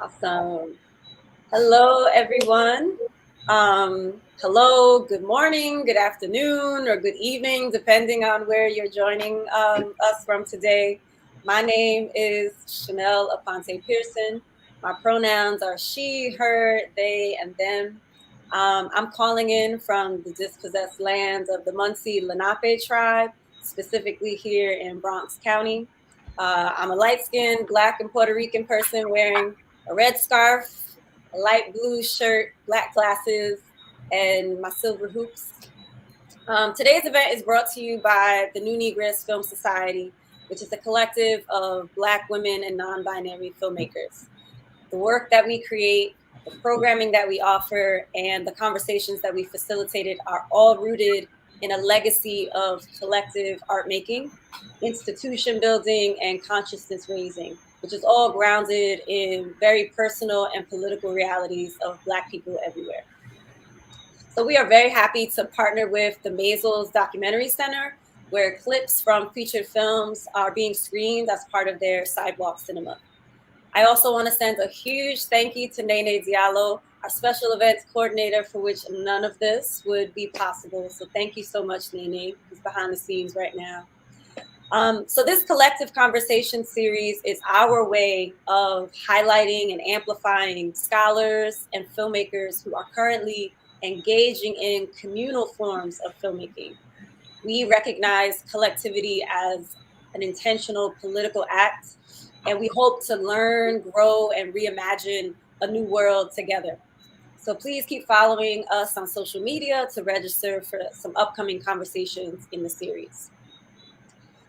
Awesome. Hello, everyone. Hello, good morning, good afternoon, or good evening, depending on where you're joining us from today. My name is Chanel Aponte Pearson. My pronouns are she, her, they, and them. I'm calling in from the dispossessed lands of the Munsee Lenape tribe, specifically here in Bronx County. I'm a light skinned Black and Puerto Rican person wearing a red scarf, a light blue shirt, black glasses, and my silver hoops. Today's event is brought to you by the New Negress Film Society, which is a collective of Black women and non binary filmmakers. The work that we create, the programming that we offer, and the conversations that we facilitated are all rooted in a legacy of collective art making, institution building, and consciousness raising, which is all grounded in very personal and political realities of Black people everywhere. So we are very happy to partner with the Maisels Documentary Center, where clips from featured films are being screened as part of their sidewalk cinema. I also want to send a huge thank you to Nene Diallo, our special events coordinator, for which none of this would be possible. So thank you so much, Nene, who's behind the scenes right now. So this collective conversation series is our way of highlighting and amplifying scholars and filmmakers who are currently engaging in communal forms of filmmaking. We recognize collectivity as an intentional political act, and we hope to learn, grow, and reimagine a new world together. So please keep following us on social media to register for some upcoming conversations in the series.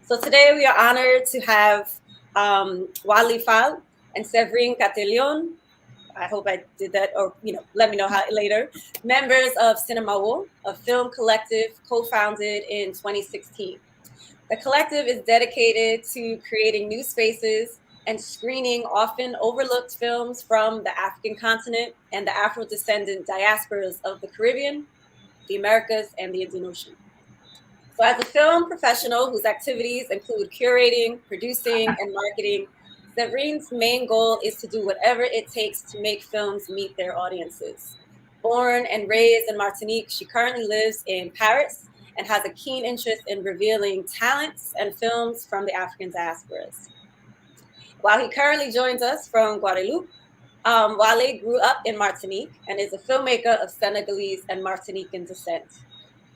So today we are honored to have Wally Fall and Severine Catelion. I hope I did that, or let me know how later. Members of Cinemawon, a film collective co-founded in 2016. The collective is dedicated to creating new spaces and screening often overlooked films from the African continent and the Afro-descendant diasporas of the Caribbean, the Americas, and the Indian Ocean. So as a film professional whose activities include curating, producing, and marketing, Severine's main goal is to do whatever it takes to make films meet their audiences. Born and raised in Martinique, she currently lives in Paris and has a keen interest in revealing talents and films from the African diasporas. While he currently joins us from Guadeloupe, Wale grew up in Martinique and is a filmmaker of Senegalese and Martinican descent.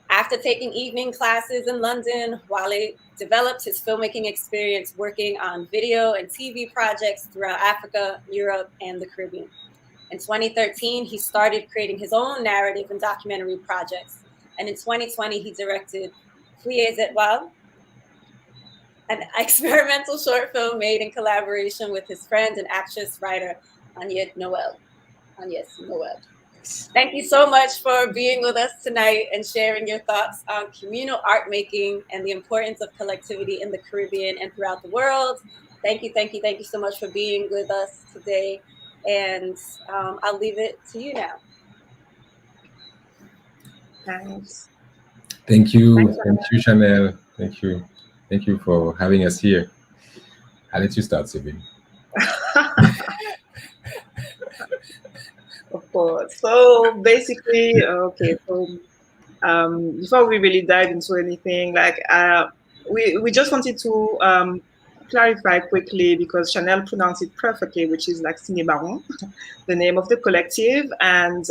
After taking evening classes in London, Wale developed his filmmaking experience working on video and TV projects throughout Africa, Europe, and the Caribbean. In 2013, he started creating his own narrative and documentary projects. And in 2020, he directed Fouilles Étoiles, an experimental short film made in collaboration with his friend and actress writer Agnès Noël. Thank you so much for being with us tonight and sharing your thoughts on communal art making and the importance of collectivity in the Caribbean and throughout the world. Thank you so much for being with us today. And I'll leave it to you now. Thanks. Thank you, Chanel. Thank you for having us here. I'll let you start, Sabine. Of course. So basically, okay. So before we really dive into anything, we just wanted to clarify quickly because Chanel pronounced it perfectly, which is like Cinemawon, the name of the collective, and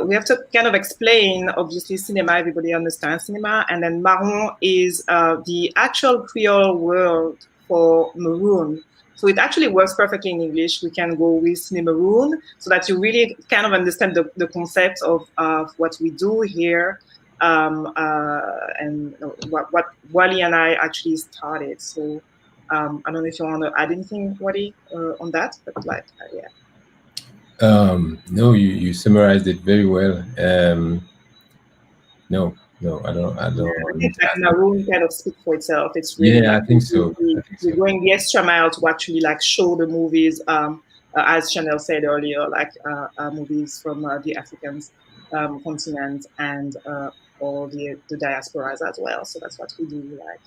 we have to kind of explain. Obviously, cinema, everybody understands cinema, and then marron is the actual Creole word for maroon. So it actually works perfectly in English. We can go with Cinemaroon so that you really kind of understand the concept of what we do here and what Wally and I actually started. So I don't know if you want to add anything, Wally, on that, but yeah. No, you summarized it very well. No, I don't. I think like Maroon kind of speaks for itself. It's really I think so. We're going the extra mile to actually like show the movies, as Chanel said earlier, like movies from the African continent and all the diasporas as well. So that's what we do, like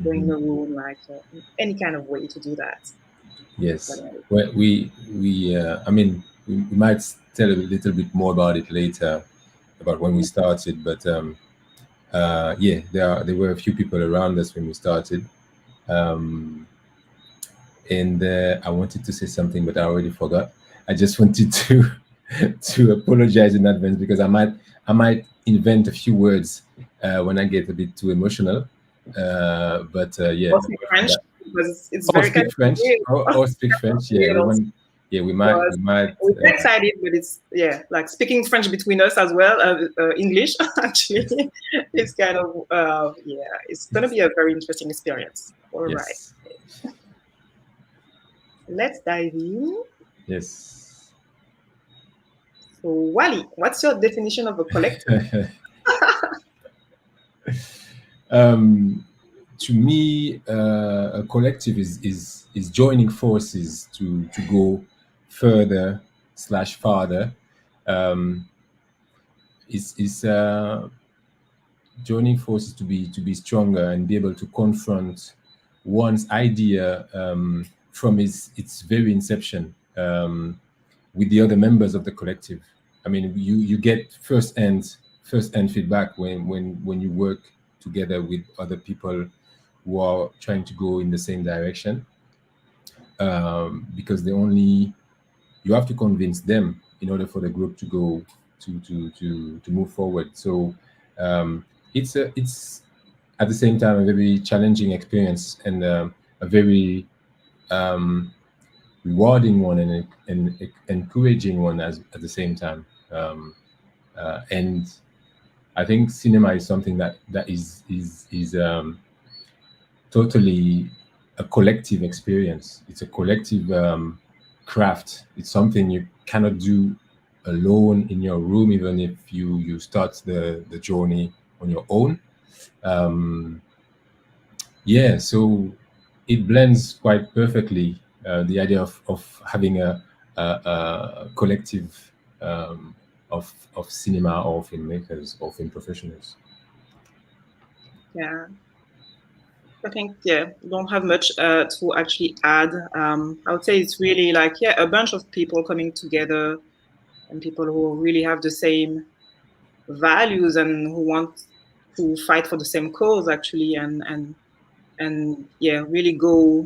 going Maroon, like any kind of way to do that. Yes. Well, I mean, we might tell a little bit more about it later, about when we started. But yeah, there were a few people around us when we started, and I wanted to say something, but I already forgot. I just wanted to to apologize in advance because I might invent a few words when I get a bit too emotional. But yeah, Or speak French, because it's or very kind speak of French, real. or speak French. Yeah, we Real. want. Yeah, we Because might. we're excited, but it's like speaking French between us as well. English actually, it's kind of it's gonna be a very interesting experience. All right, Yes. let's dive in. Yes. So, Wally, what's your definition of a collective? To me, a collective is joining forces to go further slash farther. Um, is joining forces to be stronger and be able to confront one's idea from its very inception with the other members of the collective. I mean, you get first hand feedback when you work together with other people who are trying to go in the same direction, because you have to convince them in order for the group to go to move forward. So it's at the same time a very challenging experience and a very rewarding one and encouraging one at the same time. And I think cinema is something that is totally a collective experience. It's a collective craft. It's something you cannot do alone in your room, even if you start the journey on your own. Yeah, so it blends quite perfectly the idea of having a collective of cinema or filmmakers or film professionals. Yeah, I think don't have much to actually add. I would say it's really like a bunch of people coming together and people who really have the same values and who want to fight for the same cause actually, and really go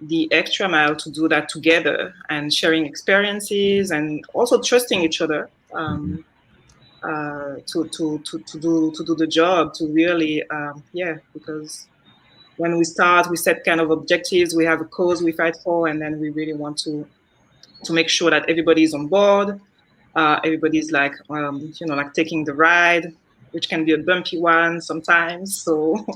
the extra mile to do that together and sharing experiences and also trusting each other to do the job, to really because when we start we set kind of objectives, we have a cause we fight for, and then we really want to make sure that everybody's on board. Everybody's like like taking the ride, which can be a bumpy one sometimes. So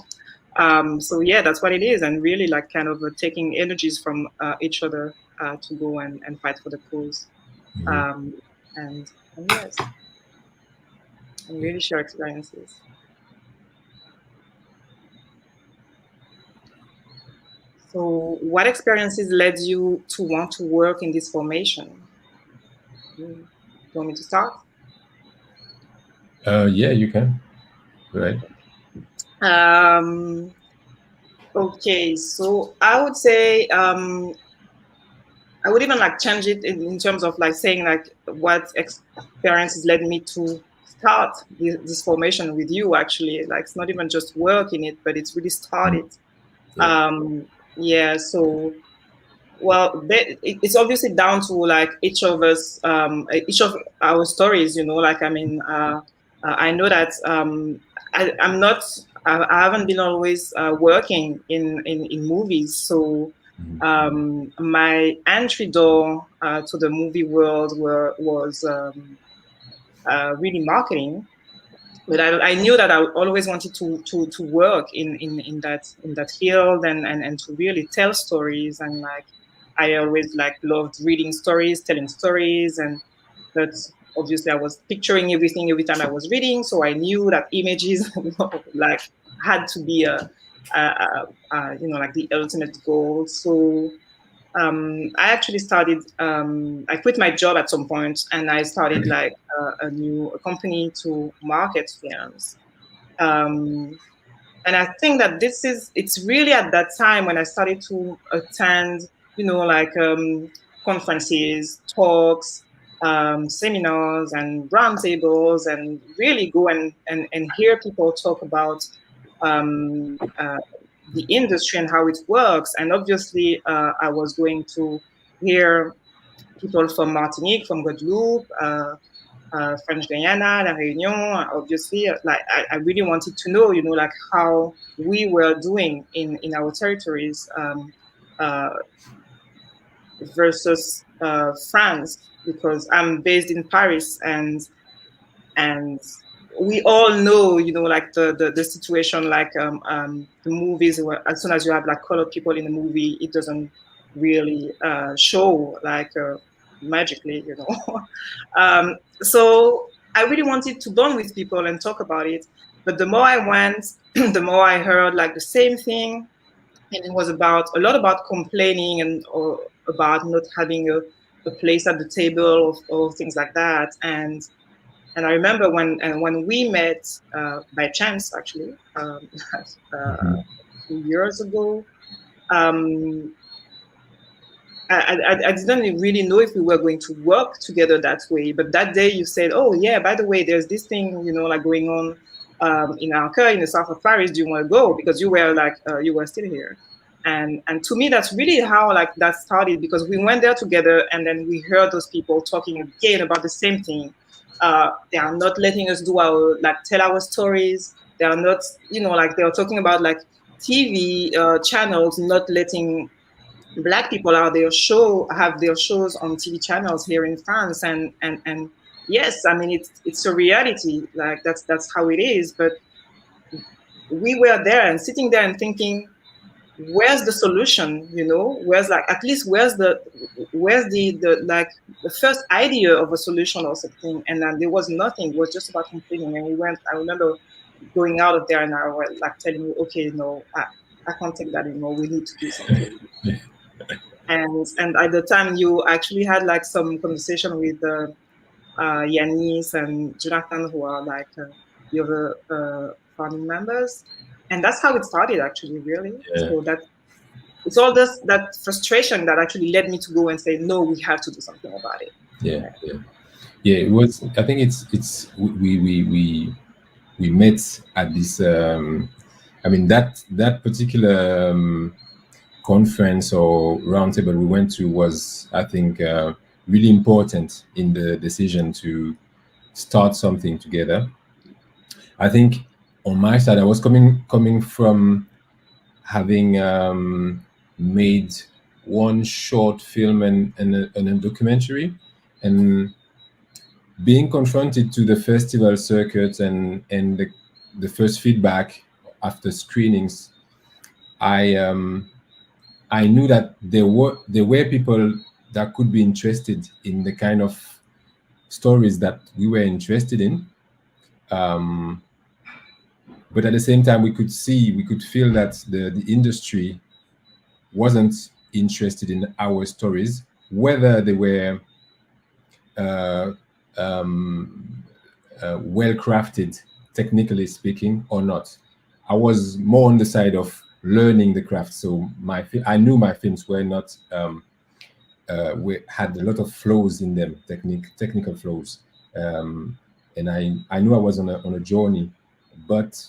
so yeah, that's what it is, and really like kind of taking energies from each other to go and fight for the cause, um, and yes, and really share experiences. So, what experiences led you to want to work in this formation? You want me to start? Yeah, you can. Right. Um, okay, so I would say I would even like change it in terms of like saying like what experiences led me to start this formation with you. Actually, like it's not even just work in it, but it's really started. Yeah. Yeah, so well, it's obviously down to like each of us, each of our stories. Like I mean, I know that I'm not. I haven't been always working in movies, so my entry door to the movie world was really marketing. But I knew that I always wanted to work in that field and to really tell stories, and like I always like loved reading stories, telling stories, and but obviously I was picturing everything every time I was reading, so I knew that images like had to be like the ultimate goal. So I actually started. I quit my job at some point, and I started like a new company to market films. Um, And I think that it's really at that time when I started to attend, like conferences, talks, seminars, and roundtables, and really go and hear people talk about the industry and how it works. And obviously, I was going to hear people from Martinique, from Guadeloupe, French Guyana, La Réunion. Obviously, like I really wanted to know, like how we were doing in our territories uh, versus France, because I'm based in Paris, and we all know, like the situation, like the movies where as soon as you have like colored people in the movie, it doesn't really show like magically, so I really wanted to bond with people and talk about it. But the more I went, the more I heard like the same thing, and it was about a lot about complaining and or about not having a place at the table or things like that. And I remember when we met by chance, actually, a few years ago. Um, I didn't really know if we were going to work together that way. But that day you said, "Oh yeah, by the way, there's this thing, like going on in Alca in the south of Paris. Do you want to go?" Because you were like you were still here, and to me that's really how like that started, because we went there together and then we heard those people talking again about the same thing. They are not letting us do our like tell our stories. They are not, like they are talking about like TV channels not letting Black people have their shows on TV channels here in France, and yes, I mean it's a reality, like that's how it is. But we were there and sitting there and thinking, where's the solution? Where's like at least where's the like the first idea of a solution or something? And then there was nothing. It was just about complaining. And we went. I remember going out of there and I was like telling you, okay, no, I can't take that anymore. We need to do something. And at the time, you actually had like some conversation with Yanis and Jonathan, who are like the other founding members, and that's how it started, actually, really. Yeah. So it's all this that frustration that actually led me to go and say, no, we have to do something about it. Yeah. It was. I think it's we met at this. I mean that particular. Conference or roundtable we went to was, I think, really important in the decision to start something together. I think on my side, I was coming from having made one short film and a documentary, and being confronted to the festival circuit and the first feedback after screenings, I knew that there were people that could be interested in the kind of stories that we were interested in, but at the same time, we could feel that the industry wasn't interested in our stories, whether they were well crafted, technically speaking, or not. I was more on the side of learning the craft. So I knew my films were not had a lot of flaws in them, technical flaws, and I knew I was on a journey, but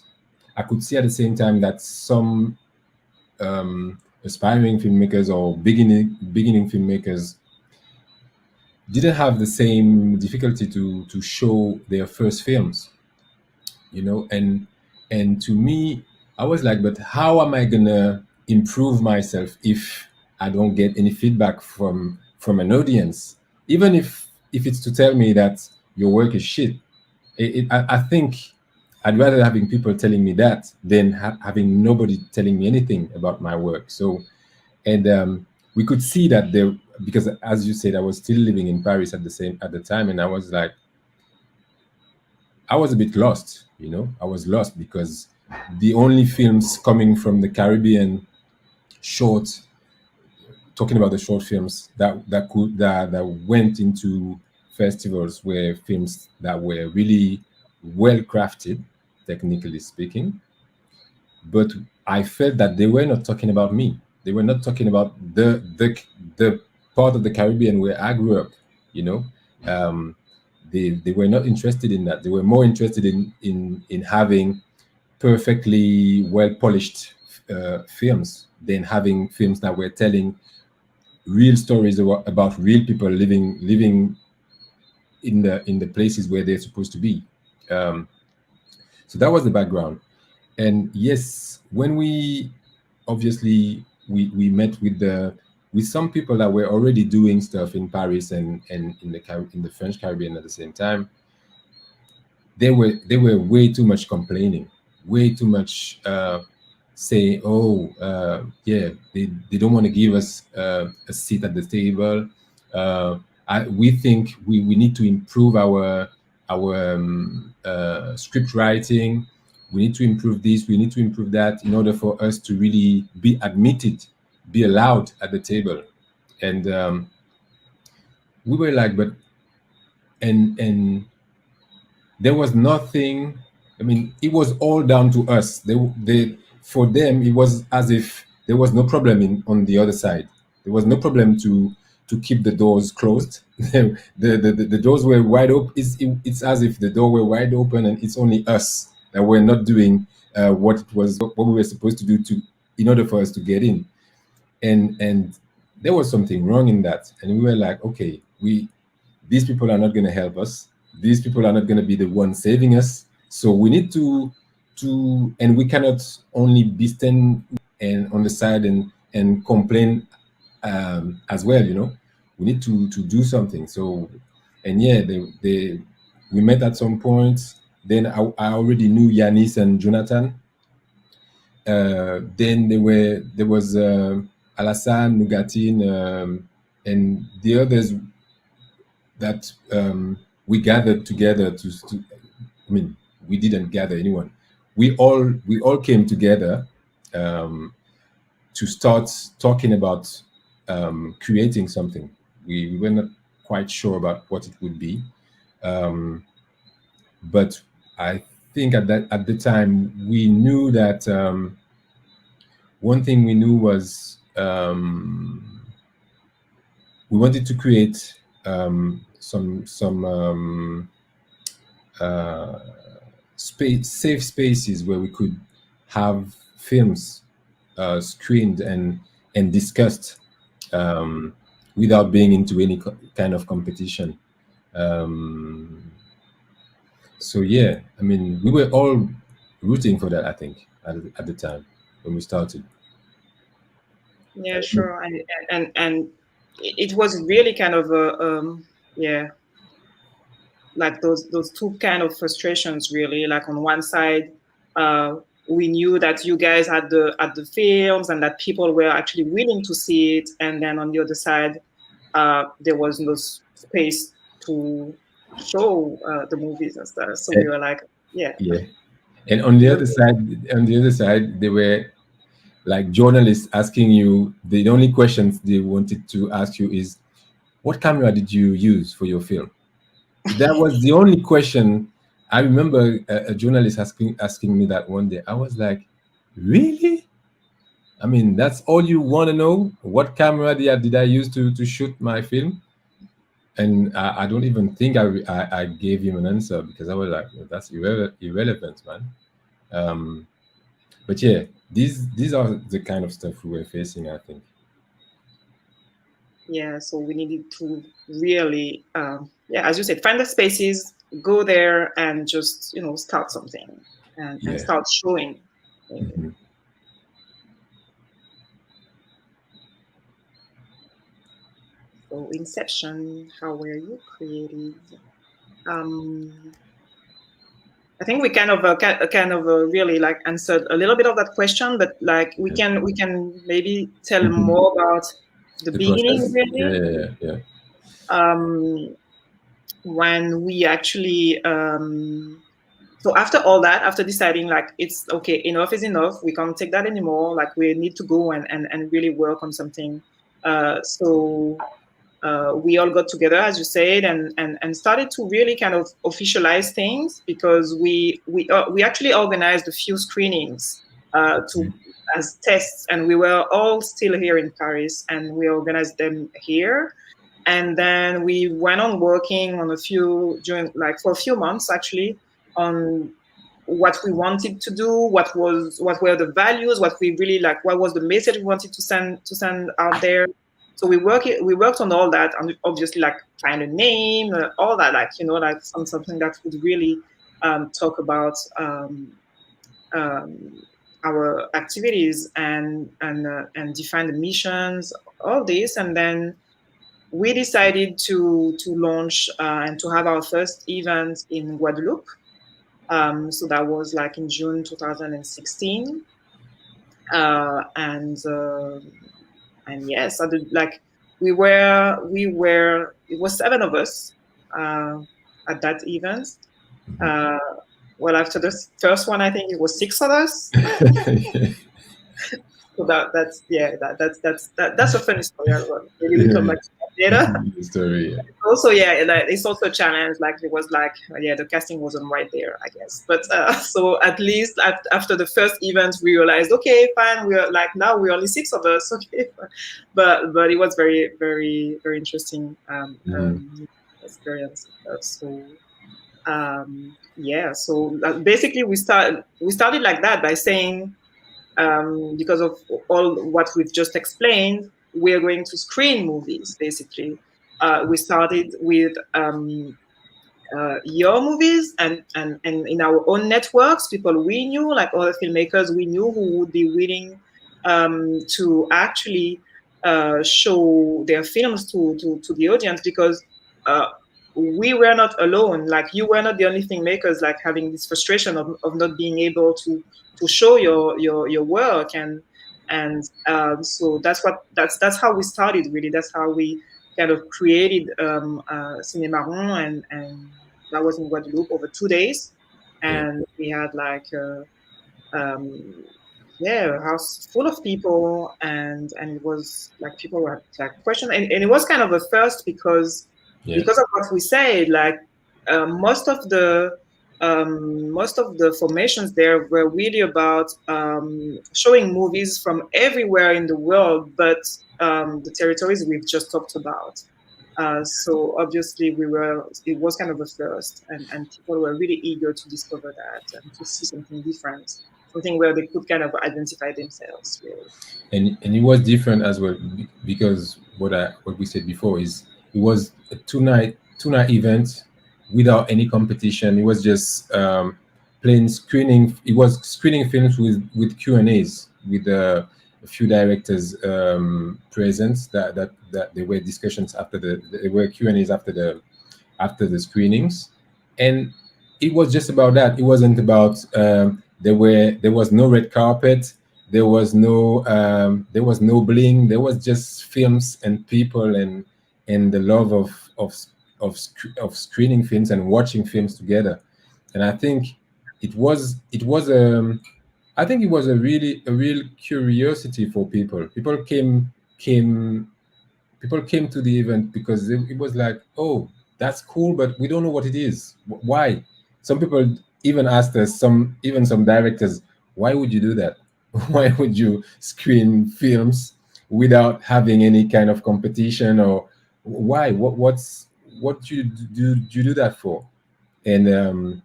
I could see at the same time that some aspiring filmmakers or beginning filmmakers didn't have the same difficulty to show their first films, and to me, I was like, but how am I gonna improve myself if I don't get any feedback from an audience, even if it's to tell me that your work is shit? I think I'd rather having people telling me that than having nobody telling me anything about my work. So, and we could see that there, because as you said, I was still living in Paris at the time, and I was like, I was a bit lost. I was lost because the only films coming from the Caribbean, talking about the short films that went into festivals, were films that were really well crafted, technically speaking. but I felt that they were not talking about me. They were not talking about the part of the Caribbean where I grew up. You know, they were not interested in that. They were more interested in having perfectly well polished films than having films that were telling real stories about real people living in the places where they're supposed to be. So that was the background. And yes, when we obviously we met with some people that were already doing stuff in Paris and in the French Caribbean at the same time, there were way too much complaining, way too much saying, oh, yeah, they don't want to give us a seat at the table. We think we need to improve our script writing. We need to improve this. We need to improve that in order for us to really be admitted, be allowed at the table. And we were like, but and there was nothing. I mean, it was all down to us. For them, it was as if there was no problem on the other side. There was no problem to keep the doors closed. The doors were wide open. It's as if the door were wide open, and it's only us that were not doing what we were supposed to do in order for us to get in. And there was something wrong in that, and we were like, okay, these people are not going to help us. These people are not going to be the ones saving us. So we need to and we cannot only be stand and on the side and complain as well. You know, we need to do something. So, and yeah, we met at some point. Then I already knew Yanis and Jonathan. Then there was Alassane, Nugatin, and the others that we gathered together to. I mean, we didn't gather anyone. We all came together to start talking about creating something. We were not quite sure about what it would be, but I think at the time we knew that one thing we knew was we wanted to create some safe spaces where we could have films screened and discussed without being into any kind of competition. So yeah, I mean, we were all rooting for that, I think, at the time when we started. Yeah, sure. And it was really kind of a yeah, like those two kind of frustrations, really. Like on one side, we knew that you guys had the films and that people were actually willing to see it, and then on the other side, there was no space to show the movies and stuff. So we were like, yeah. And on the other side, they were like journalists asking you. The only questions they wanted to ask you is, what camera did you use for your film? That was the only question. I remember a journalist asking me that one day. I was like, really? I mean, that's all you want to know? What camera did I use to shoot my film? And I don't even think I gave him an answer, because I was like, that's irrelevant, man. But yeah, these are the kind of stuff we were facing, I think. Yeah, so we needed to really, yeah, as you said, find the spaces, go there, and just start something and start showing. Mm-hmm. So Inception, how were you created? I think we kind of really like answered a little bit of that question, but like we can maybe tell more about the beginning, process. really. Yeah. When we actually so after all that, after deciding like it's okay, enough is enough, we can't take that anymore, like we need to go and really work on something. So we all got together, as you said, and started to really kind of officialize things, because we actually organized a few screenings to as tests, and we were all still here in Paris, and we organized them here. And then we went on working on for a few months actually on what we wanted to do, what were the values, what we really like, what was the message we wanted to send out there. So we worked on all that, and obviously like find a name, all that, like like something that would really talk about our activities and define the missions, all this, and then we decided to launch and to have our first event in Guadeloupe. So that was like in June 2016, and yes, like we were. It was 7 of us at that event. Well, after the first one, I think it was 6 of us. So that's a funny story as well. Maybe we come back to that later. Story. Also, it's also a challenge. Like it was like, the casting wasn't right there, I guess. But so at least after the first event, we realized, okay, fine. We're like now we're only 6 of us. Okay, but it was very very very interesting experience. So so basically we started like that by saying. Because of all what we've just explained, we're going to screen movies, basically. We started with your movies and in our own networks, people we knew, like other filmmakers we knew who would be willing to actually show their films to the audience, because we were not alone. Like you were not the only filmmakers like having this frustration of not being able to show your work, and so that's how we started, really. That's how we kind of created Cinemawon, and that was in Guadeloupe over 2 days, and we had like a house full of people, and it was like people were like questioning, and it was kind of a first because of what we said, like most of the formations there were really about showing movies from everywhere in the world, but the territories we've just talked about. So obviously it was kind of a first, and people were really eager to discover that and to see something different, something where they could kind of identify themselves, really. And it was different as well, because what we said before is it was a two-night event without any competition. It was just plain screening. It was screening films with Q&As with a few directors present. That there were discussions after there were Q&As after the screenings, and it was just about that. It wasn't about there was no red carpet. There was no bling. There was just films and people and the love of screening films and watching films together. And I think it was a real curiosity for people. People came to the event because it was like, oh, that's cool, but we don't know what it is. Why? Some people even asked us, some directors, why would you do that? Why would you screen films without having any kind of competition? Or why? What do you do that for? And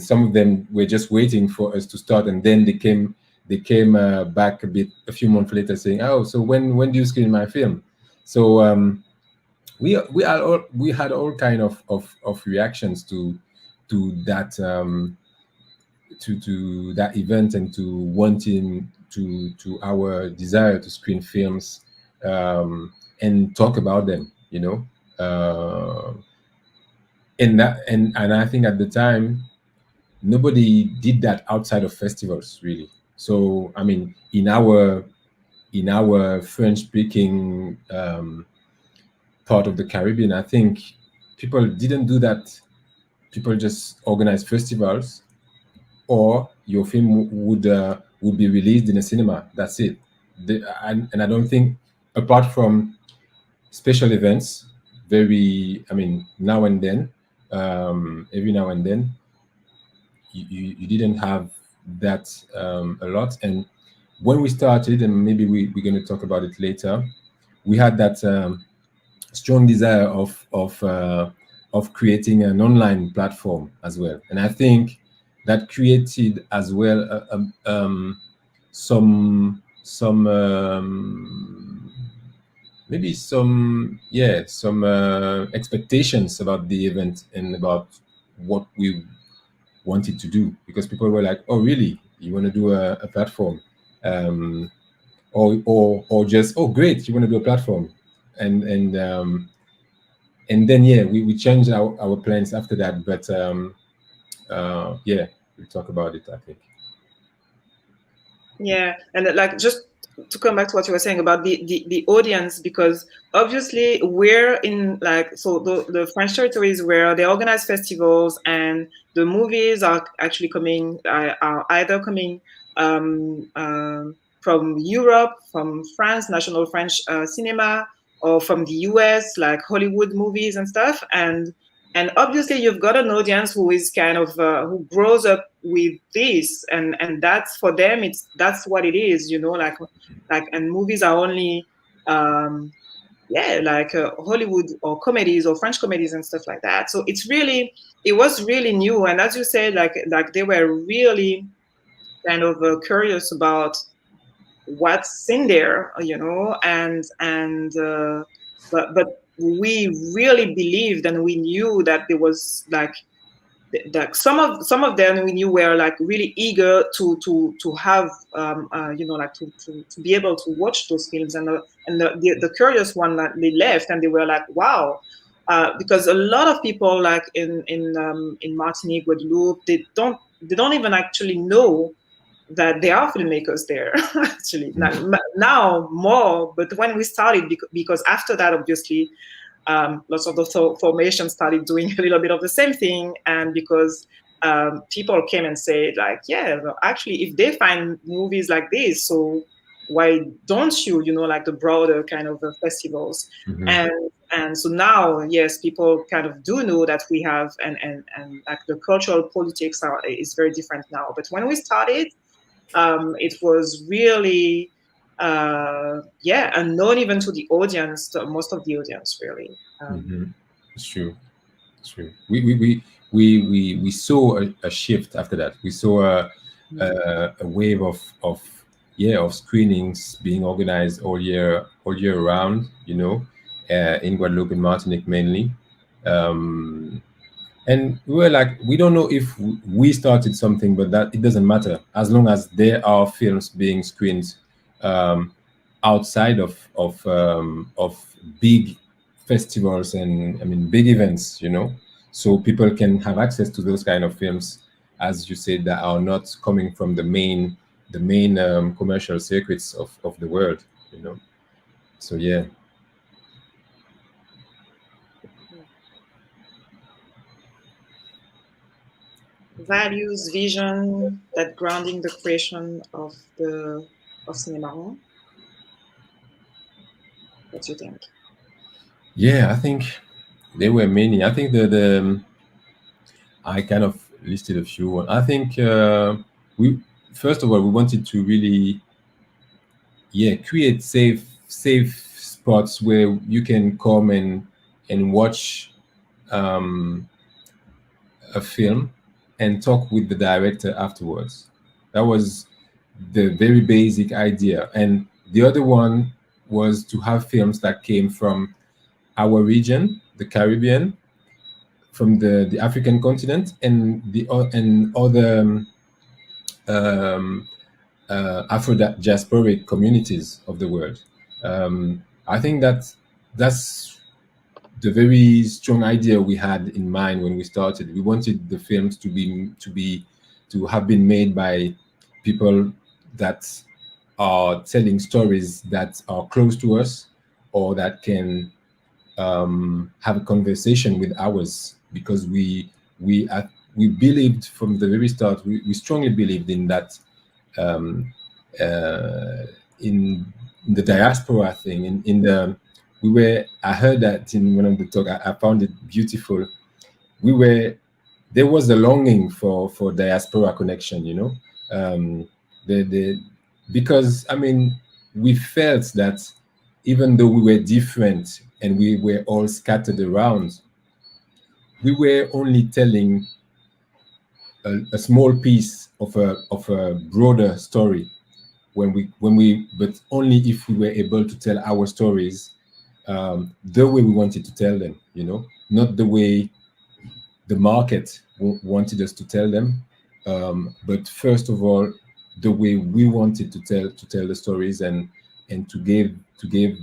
some of them were just waiting for us to start, and then they came back a few months later saying, oh, so when do you screen my film? So we had all kind of reactions to that to that event, and to wanting to our desire to screen films and talk about them, and I think at the time nobody did that outside of festivals, really. So I mean, in our French-speaking part of the Caribbean, I think people didn't do that. People just organized festivals, or your film would be released in a cinema. That's it. And I don't think, apart from special events, now and then, every now and then, you didn't have that a lot. And when we started, and maybe we're going to talk about it later, we had that strong desire of creating an online platform as well. And I think that created as well some maybe some expectations about the event and about what we wanted to do, because people were like, oh really, you want to do a platform, or just, oh great, you want to do a platform, and then we changed our plans after that, but we'll talk about it, I think. Yeah, and like just to come back to what you were saying about the audience, because obviously we're in like, so the French territories where they organize festivals, and the movies are actually coming, are either coming from Europe, from France, National French Cinema, or from the US, like Hollywood movies and stuff. And obviously you've got an audience who is kind of who grows up with this, and that's, for them, that's what it is, you know, like and movies are only like Hollywood or comedies or French comedies and stuff like that. So it was really new, and as you said, like they were really kind of curious about what's in there, you know, but we really believed, and we knew that there was like some of them we knew were like really eager to have you know, like to be able to watch those films, and the curious one, that they left and they were like, wow. Because a lot of people, like in Martinique, Guadeloupe, they don't even actually know that there are filmmakers there. Actually, now more, but when we started, because after that, obviously, lots of the formations started doing a little bit of the same thing, and because people came and said, like, yeah, well, actually, if they find movies like this, so why don't you, you know, like the broader kind of festivals? And so now, yes, people kind of do know that we have, and like the cultural politics is very different now. But when we started, it was really unknown even to the audience, to most of the audience, really. It's true. We saw a shift after that. We saw a wave of screenings being organized all year round, you know, in Guadeloupe and Martinique mainly. And we were like, we don't know if we started something, but that it doesn't matter, as long as there are films being screened outside of big festivals and, I mean, big events, you know, so people can have access to those kind of films, as you said, that are not coming from the main commercial circuits of the world, you know. So yeah. Values, vision, that grounding the creation of Cinemawon. What do you think? Yeah, I think there were many. I think I kind of listed a few. I think we, first of all, we wanted to really create safe spots where you can come and watch a film and talk with the director afterwards. That was the very basic idea. And the other one was to have films that came from our region, the Caribbean, from the African continent, and other Afro-diasporic communities of the world. I think that's the very strong idea we had in mind when we started. We wanted the films to have been made by people that are telling stories that are close to us, or that can have a conversation with ours, because we believed from the very start. We strongly believed in that, in the diaspora thing. I heard that in one of the talk. I found it beautiful. We were there was a longing for diaspora connection, you know. The because I mean, we felt that even though we were different and we were all scattered around, we were only telling a small piece of a broader story when we but only if we were able to tell our stories the way we wanted to tell them, you know, not the way the market wanted us to tell them, but first of all the way we wanted to tell the stories and to give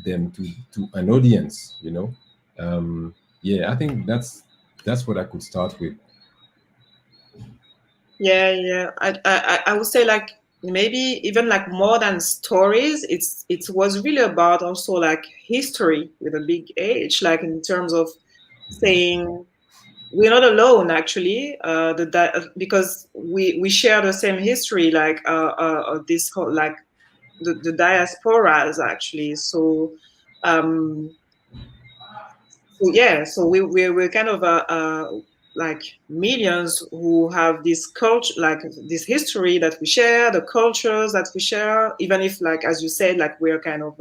them to an audience, you know. Yeah, I think that's what I could start with. Yeah. I would say like maybe even like more than stories, it was really about also like history with a big H, like in terms of saying we're not alone actually, because we share the same history, like this whole like the diasporas actually. Um, so yeah, so we're kind of like millions who have this culture, like this history that we share, the cultures that we share, even if like as you said, like we're kind of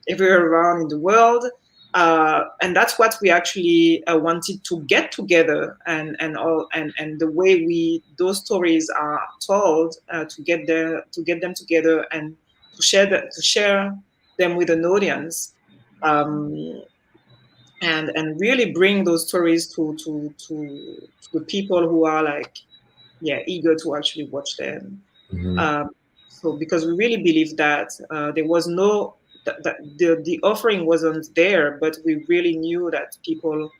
everywhere around in the world. And that's what we actually wanted to get together, and the way those stories are told, to get them together and to share them with an audience. Um, and really bring those stories to the people who are like eager to actually watch them. So because we really believe that there was no that the offering wasn't there, but we really knew that people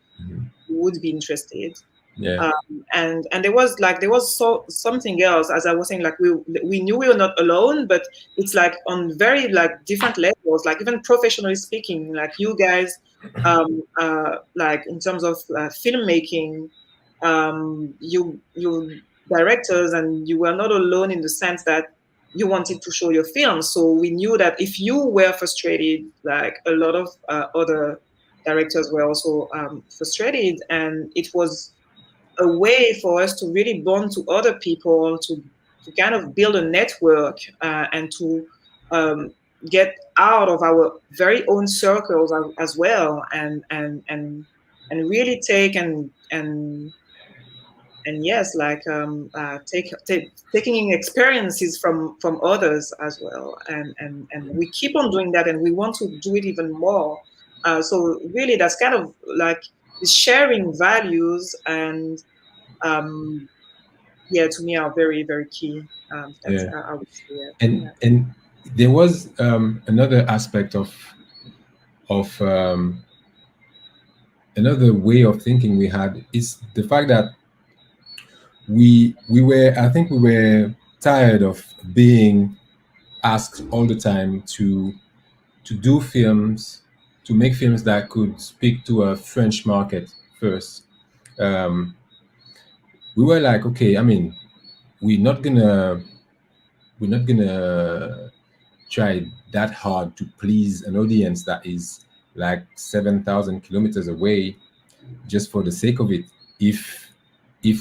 would be interested. Yeah. And there was something else, as I was saying, like we knew we were not alone, but it's like on very like different levels, like even professionally speaking, like you guys, like in terms of filmmaking, you directors, and you were not alone in the sense that you wanted to show your film. So we knew that if you were frustrated, like a lot of other directors were also frustrated, and it was a way for us to really bond to other people, to kind of build a network, and to get out of our very own circles as well, and really take and yes, like taking experiences from others as well, and we keep on doing that, and we want to do it even more. So really, that's kind of like sharing values, and to me are very very key. That's Yeah. I would say. Yeah. And there was another aspect of another way of thinking we had is the fact that I think we were tired of being asked all the time to do films, to make films that could speak to a French market first. We were like, okay, I mean, we're not gonna try that hard to please an audience that is like 7,000 kilometers away just for the sake of it. If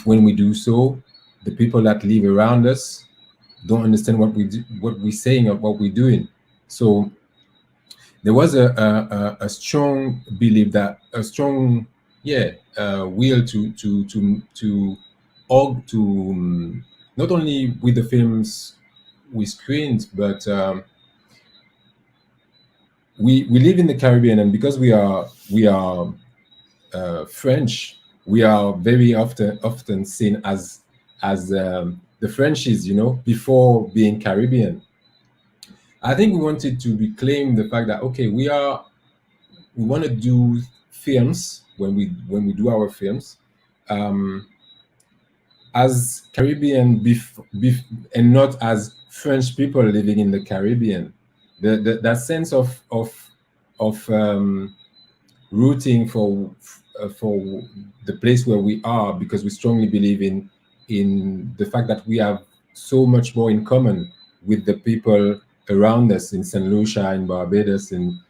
when we do so, the people that live around us don't understand what we do, what we're saying or what we're doing. So there was a strong belief, that a strong will to not only with the films we screened, but we live in the Caribbean, and because we are French, we are very often seen as the Frenchies, you know, before being Caribbean. I think we wanted to reclaim the fact that okay, we want to do films when we do our films as Caribbean and not as French people living in the Caribbean. That sense of rooting for the place where we are, because we strongly believe in the fact that we have so much more in common with the people around us in St. Lucia, in Barbados, in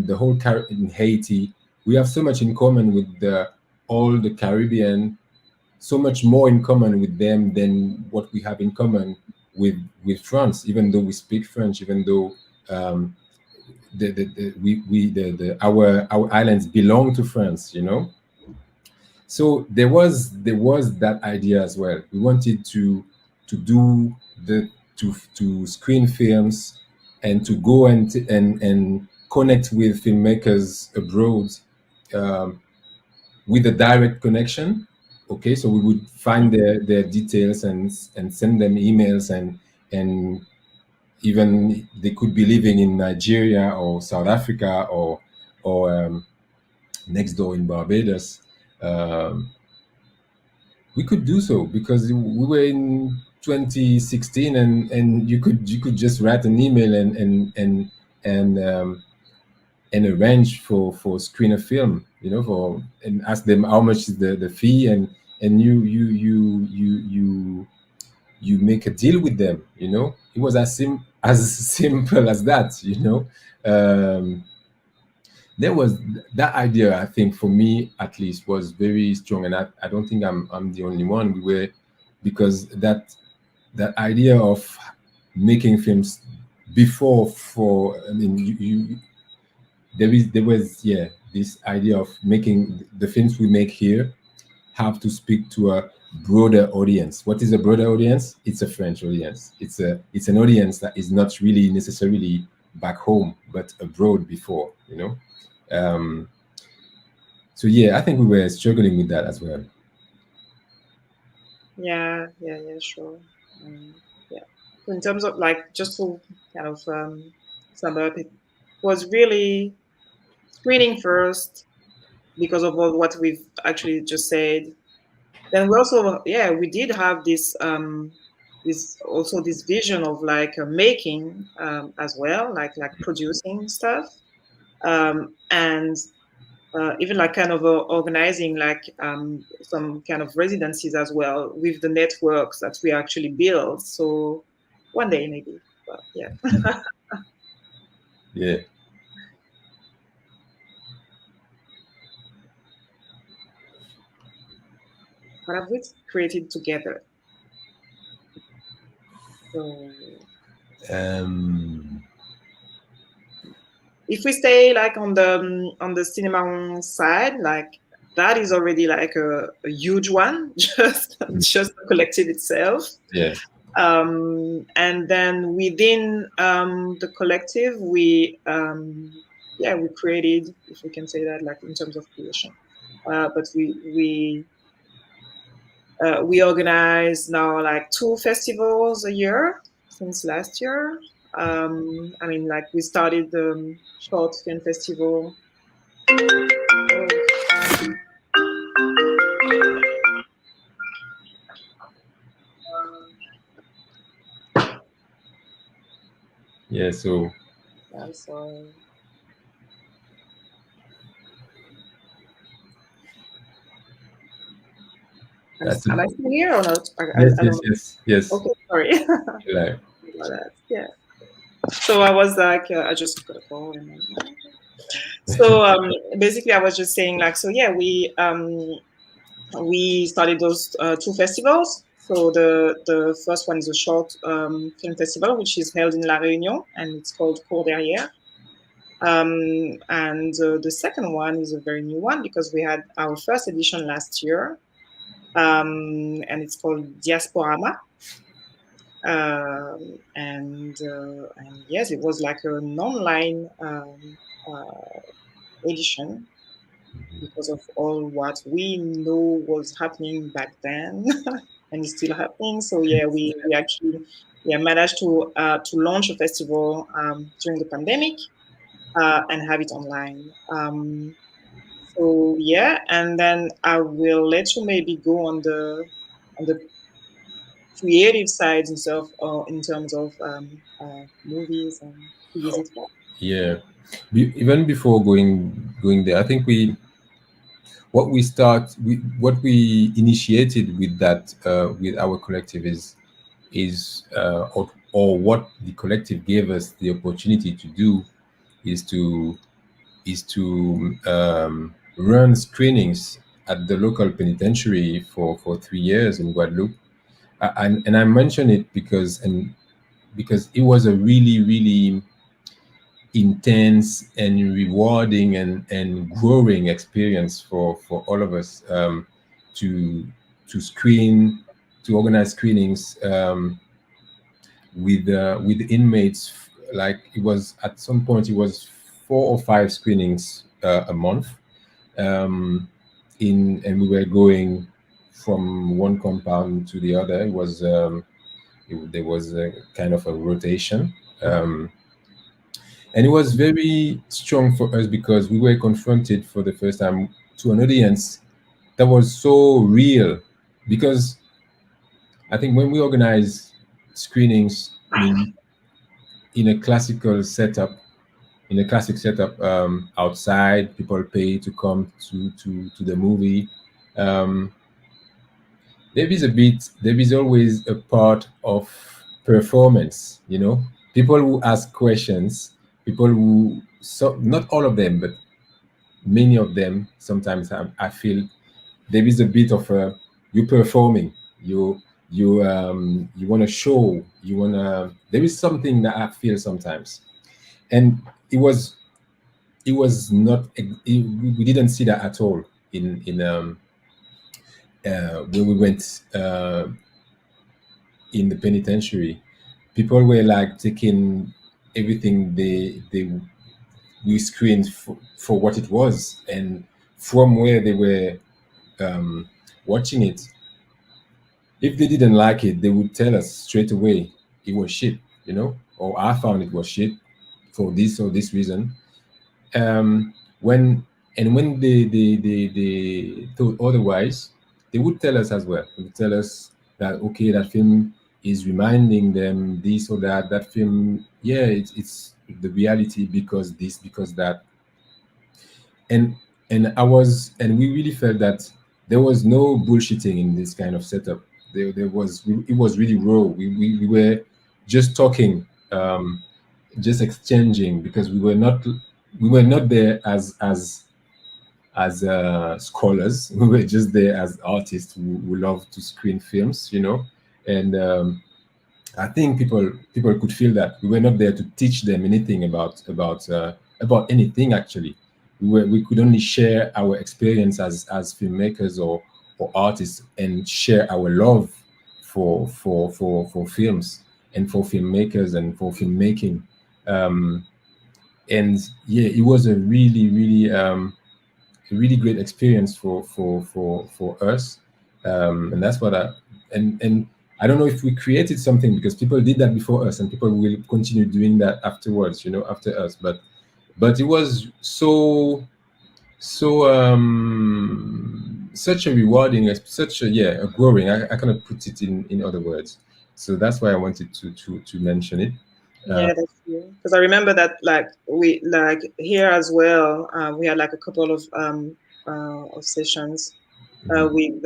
the whole in Haiti. We have so much in common with all the Caribbean so much more in common with them than what we have in common with France, even though we speak French, even though our islands belong to France, you know. So there was that idea as well. We wanted to do to screen films and to go and connect with filmmakers abroad with a direct connection. Okay, so we would find their details and send them emails, and even they could be living in Nigeria or South Africa or next door in Barbados. We could do so because we were in 2016, and you could just write an email and arrange for screen a film, you know, and ask them how much is the fee, and you make a deal with them, you know. It was as simple as that, you know. There was that idea, I think, for me at least, was very strong, and I don't think I'm the only one. We were, because that idea of making films before, I mean, there was this idea of making the films we make here have to speak to a broader audience. What is a broader audience? It's a French audience. It's an audience that is not really necessarily back home, but abroad before, you know. So yeah, I think we were struggling with that as well. Yeah, sure. Yeah. In terms of, like, just to kind of sum up, it was really screening first because of all what we've actually just said. Then we also, we did have this this vision of like making as well, like producing stuff, and even like kind of organizing like some kind of residencies as well with the networks that we actually build. So one day maybe, but yeah. Yeah. What have we created together? So if we stay like on the Cinemawon side, like that is already like a huge one, just the collective itself. Yeah. And then within the collective, we created, if we can say that, like in terms of creation. But we organize now like 2 festivals a year since last year. I mean, like we started the short film festival. Yeah, so I'm sorry. Am I still here or not? Yes. Okay, sorry. Yeah. So I was like, I just got a call. So basically, I was just saying, like, so yeah, we started those 2 festivals. So the first one is a short film festival, which is held in La Réunion, and it's called Cours Derrière. And the second one is a very new one because we had our first edition last year, and it's called Diasporama. And yes, it was like an online edition because of all what we know was happening back then and is still happening. So yeah, we actually managed to launch a festival during the pandemic and have it online. So yeah, and then I will let you maybe go on the creative side and stuff, in terms of movies and use it for. Yeah, even before going there, I think what we initiated with that with our collective is or what the collective gave us the opportunity to do is to run screenings at the local penitentiary for 3 years in Guadeloupe. And I mention it because it was a really, really intense and rewarding and growing experience for all of us, to organize screenings, with inmates. Like, it was at some point, it was 4 or 5 screenings a month, and we were going from one compound to the other. It was there was a kind of a rotation, and it was very strong for us because we were confronted for the first time to an audience that was so real. Because I think when we organize screenings, I mean, in a classic setup, outside, people pay to come to the movie. There is always a part of performance, people who ask questions, people who, so not all of them, but many of them, sometimes I feel there is a bit of you performing, you want to show, there is something that I feel sometimes. And it was not, we didn't see that at all in when we went in the penitentiary. People were like taking everything we screened for what it was, and from where they were watching it. If they didn't like it, they would tell us straight away it was shit, or I found it was shit for this or this reason. When they thought otherwise, they would tell us as well. They would tell us that, okay, that film is reminding them this or that. That film, yeah, it's the reality because this, because that. And we really felt that there was no bullshitting in this kind of setup. It was really raw. We were just talking, just exchanging, because we were not there as scholars. We were just there as artists who love to screen films, and I think people could feel that we were not there to teach them anything about anything. Actually, we could only share our experience as filmmakers or artists, and share our love for films and for filmmakers and for filmmaking. And yeah, it was a really great experience for us, and that's what and I don't know if we created something, because people did that before us and people will continue doing that afterwards, after us, but it was such a rewarding, such a growing, I cannot put it in other words, so that's why I wanted to mention it. Yeah, that's true. Because I remember that, like, we, like, here as well, we had like a couple of sessions with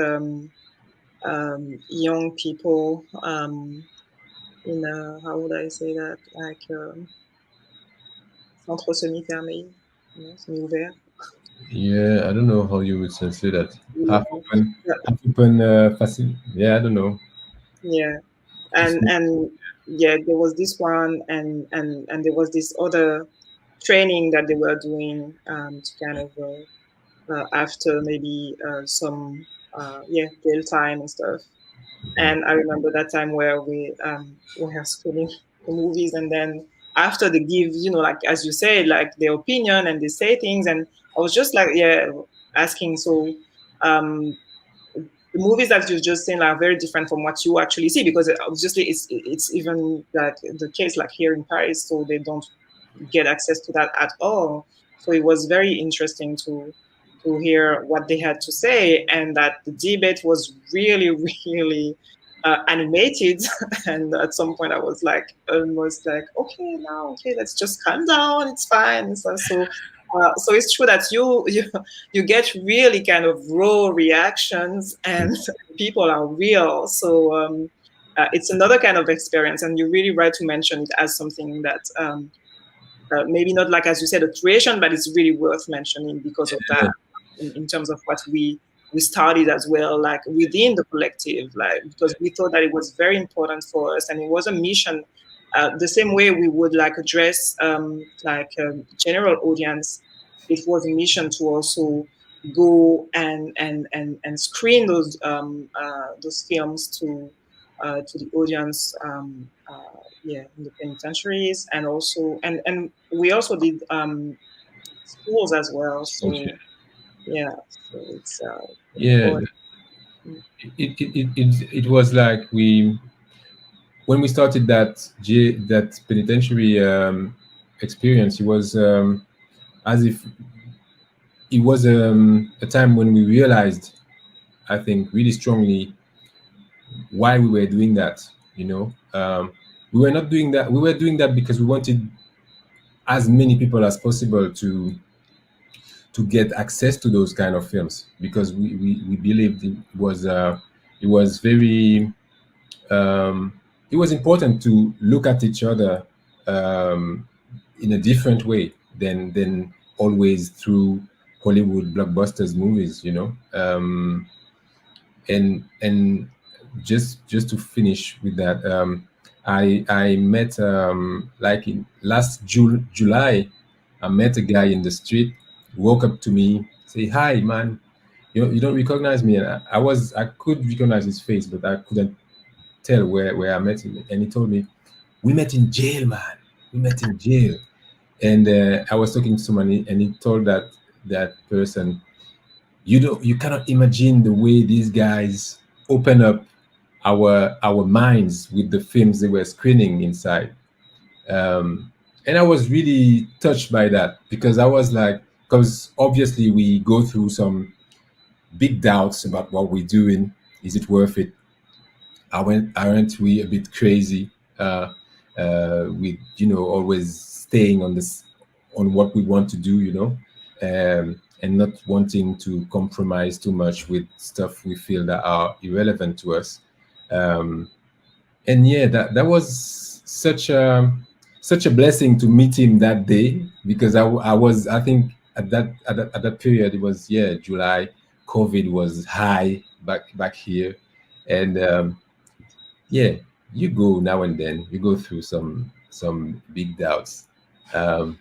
young people in how would I say that, like, centre semi-fermé, semi-ouvert. Yeah, I don't know how you would say that. Yeah. Half open, yeah, I don't know. Yeah, and yeah, there was this one, and there was this other training that they were doing to kind of after maybe some jail time and stuff. And I remember that time where we were screening the movies, and then after they give, like, as you say, like, their opinion, and they say things, and I was just like, yeah, asking, so the movies that you've just seen are very different from what you actually see, because obviously it's even like the case, like, here in Paris, so they don't get access to that at all. So it was very interesting to hear what they had to say, and that the debate was really, really animated. And at some point I was like, almost like, okay, let's just calm down, it's fine. So it's true that you get really kind of raw reactions, and people are real. So it's another kind of experience, and you're really right to mention it as something that maybe not, like, as you said, a creation, but it's really worth mentioning because of that, in terms of what we we started as well, like within the collective, like because we thought that it was very important for us, and it was a mission. The same way we would like address general audience, it was a mission to also go and screen those films to the audience, in the penitentiaries, and also and we also did schools as well. So Okay. yeah, so it's Yeah, important. it was like when we started that penitentiary experience, it was as if it was a time when we realized, I think, really strongly why we were doing that. You know, we were not doing that. We were doing that because we wanted as many people as possible to get access to those kind of films, because we believed it was very it was important to look at each other in a different way than always through Hollywood blockbusters movies, you know. And just to finish with that, I met like in last July, I met a guy in the street, walk up to me, say, "Hi, man, you don't recognize me?" And I could recognize his face, but I couldn't tell where I met him. And he told me, "We met in jail, man. We met in jail." And I was talking to someone, and he told that person, you cannot imagine the way these guys open up our minds with the films they were screening inside. And I was really touched by that, because I was like, because obviously we go through some big doubts about what we're doing. Is it worth it? Aren't we a bit crazy? With always staying on what we want to do, and not wanting to compromise too much with stuff we feel that are irrelevant to us. And yeah, that was such a blessing to meet him that day, because I think at that period, it was, yeah, July. COVID was high back here, and yeah, you go now and then, you go through some big doubts, um,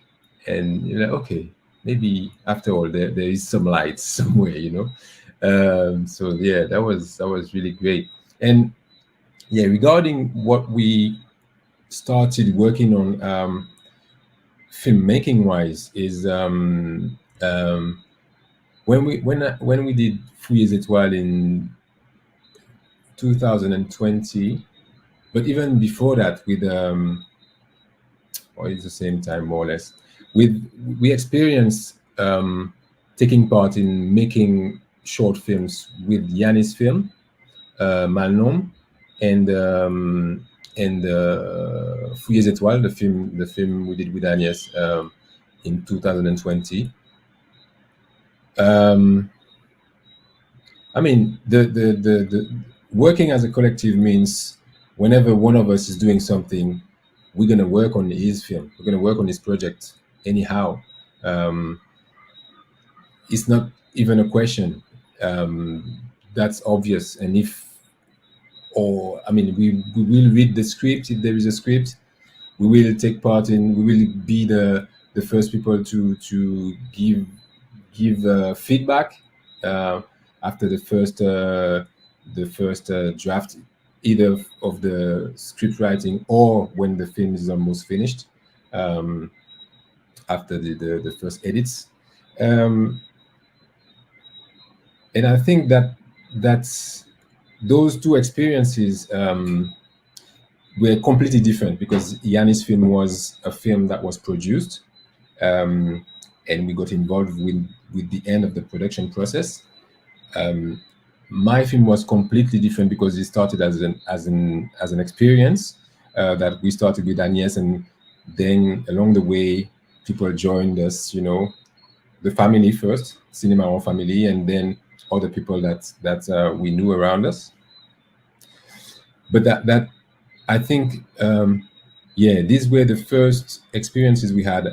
and you're like, okay, maybe after all there is some light somewhere, so yeah, that was really great. And yeah, regarding what we started working on, filmmaking wise, is when we did Fouilles Étoiles in 2020. But even before that, with or it's the same time more or less, we experienced taking part in making short films with Yannis Film, Malnom, and Fouilles Étoiles, the film we did with Agnès in 2020. I mean, the working as a collective means whenever one of us is doing something, we're gonna work on his film. We're gonna work on his project anyhow. Um, it's not even a question. That's obvious. And I mean, we will read the script if there is a script. We will take part in. We will be the first people to give feedback after the first draft, either of the script writing or when the film is almost finished, after the first edits. And I think that's those two experiences were completely different, because Yannis' film was a film that was produced, and we got involved with the end of the production process. My film was completely different, because it started as an experience that we started with Agnès, and then along the way, people joined us. The family first, Cinemawon family, and then other people that we knew around us. But that I think, yeah, these were the first experiences we had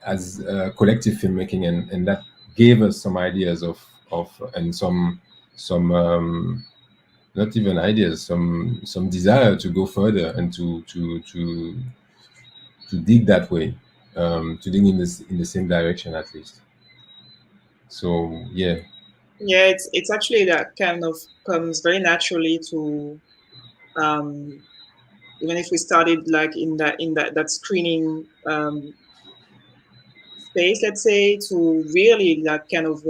as collective filmmaking, and that gave us some ideas of and some not even ideas, some desire to go further and to dig that way, to dig in the same direction at least. So yeah. Yeah, it's actually that kind of comes very naturally to even if we started like in that screening space, let's say, to really like kind of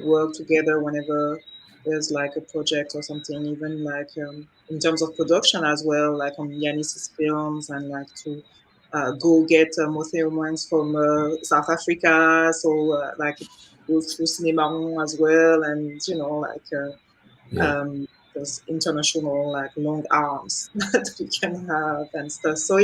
work together whenever there's like a project or something, even like in terms of production as well, like on Yanis's films, and like to go get Motheo from South Africa, so like it goes through Cinemawon as well, and you know like those international like long arms that we can have and stuff. So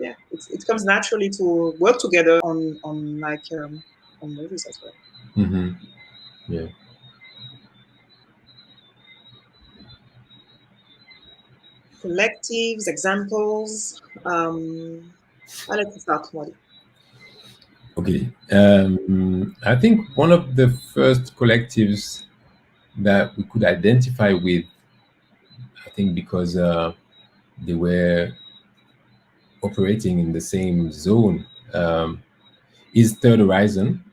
yeah, it comes naturally to work together on like on movies as well. Mm-hmm. Yeah. Collectives, examples. I'll let you start, Molly. Okay. I think one of the first collectives that we could identify with, I think because they were operating in the same zone, is Third Horizon.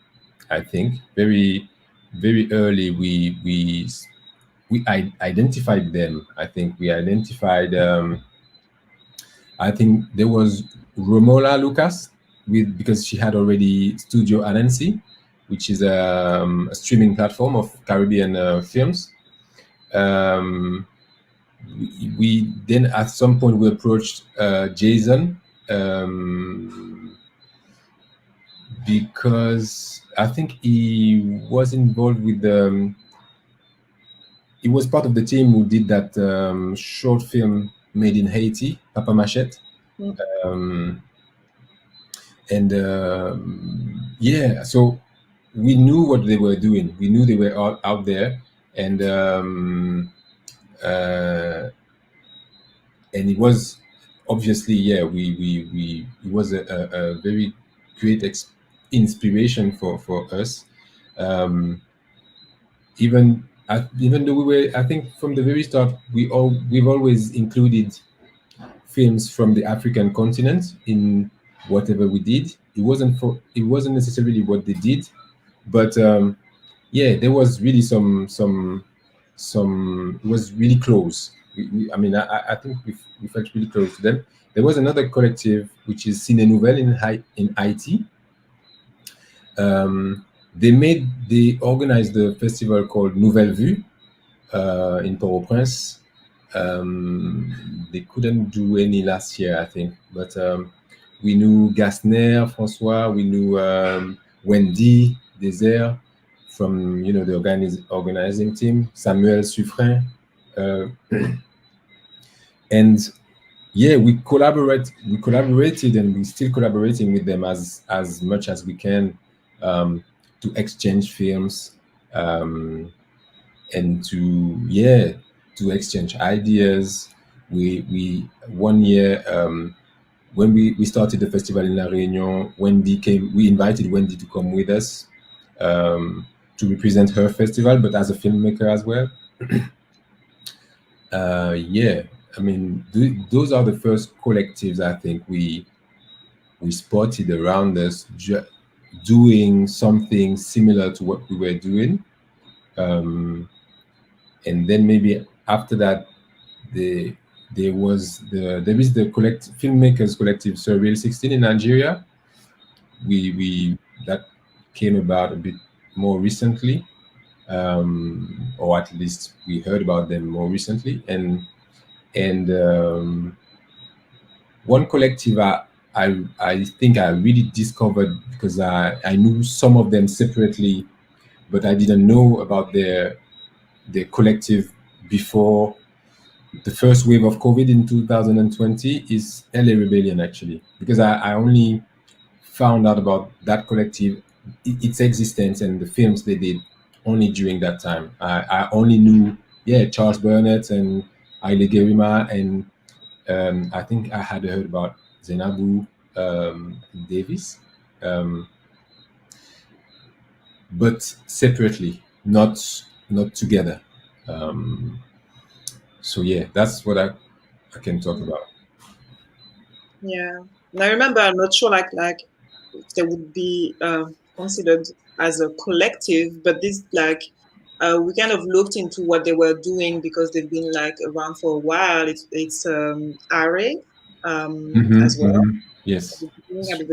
I think very early we identified them. I think we identified. I think there was Romola Lucas because she had already Studio Anansi, which is a streaming platform of Caribbean films. We then at some point we approached Jason because I think he was involved with he was part of the team who did that short film made in Haiti, Papa Machette. And yeah, so we knew what they were doing. We knew they were out there, and it was obviously, yeah, we it was a very great inspiration for us. Even though we were, I think from the very start, we've always included films from the African continent in whatever we did. It wasn't necessarily what they did, but yeah, there was really some it was really close. I mean, I think we felt really close to them. There was another collective which is Cine Nouvelle in Haiti. They organized a festival called Nouvelle Vue in Port-au-Prince. They couldn't do any last year, I think, but we knew Gasner, François, we knew Wendy Desert from the organizing team, Samuel Suffren, and yeah, we collaborated, and we're still collaborating with them as much as we can, to exchange films, and to exchange ideas. We 1 year, when we started the festival in La Réunion, we invited Wendy to come with us, to represent her festival, but as a filmmaker as well. Yeah, I mean, those are the first collectives I think we spotted around us doing something similar to what we were doing. And then maybe after that, there is the filmmakers collective Surreal 16 in Nigeria. That came about a bit more recently, or at least we heard about them more recently. And one collective I think I really discovered because I knew some of them separately, but I didn't know about their collective before the first wave of COVID in 2020 is LA Rebellion, actually, because I only found out about that collective, its existence, and the films they did only during that time. I only knew, Charles Burnett and Haile Gerima, and I think I had heard about Zainabu Davis. but separately, not together. So yeah, that's what I can talk about. Yeah, and I remember, I'm not sure like if they would be considered as a collective, but this like we kind of looked into what they were doing because they've been like around for a while. It's Array as well. At Yes. the beginning, at the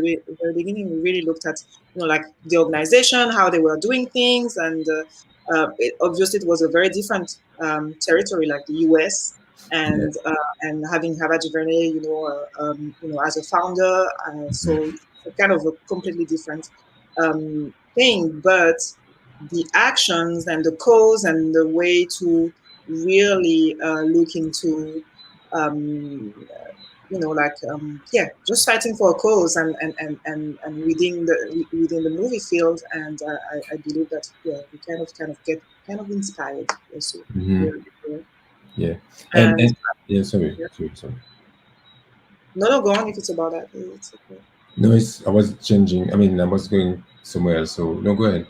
very beginning, we really looked at like the organization, how they were doing things, and obviously it was a very different territory, like the US, Yeah. and having Hava DuVernay, as a founder, so it's kind of a completely different thing, but the actions and the cause and the way to really look into just fighting for a cause and within the movie field, and I believe that we kind of get kind of inspired also. Yeah. And And yeah, sorry. yeah. Sorry. No, go on if it's about that. It's okay. No, I was changing. I mean, I was going somewhere else. So no, go ahead.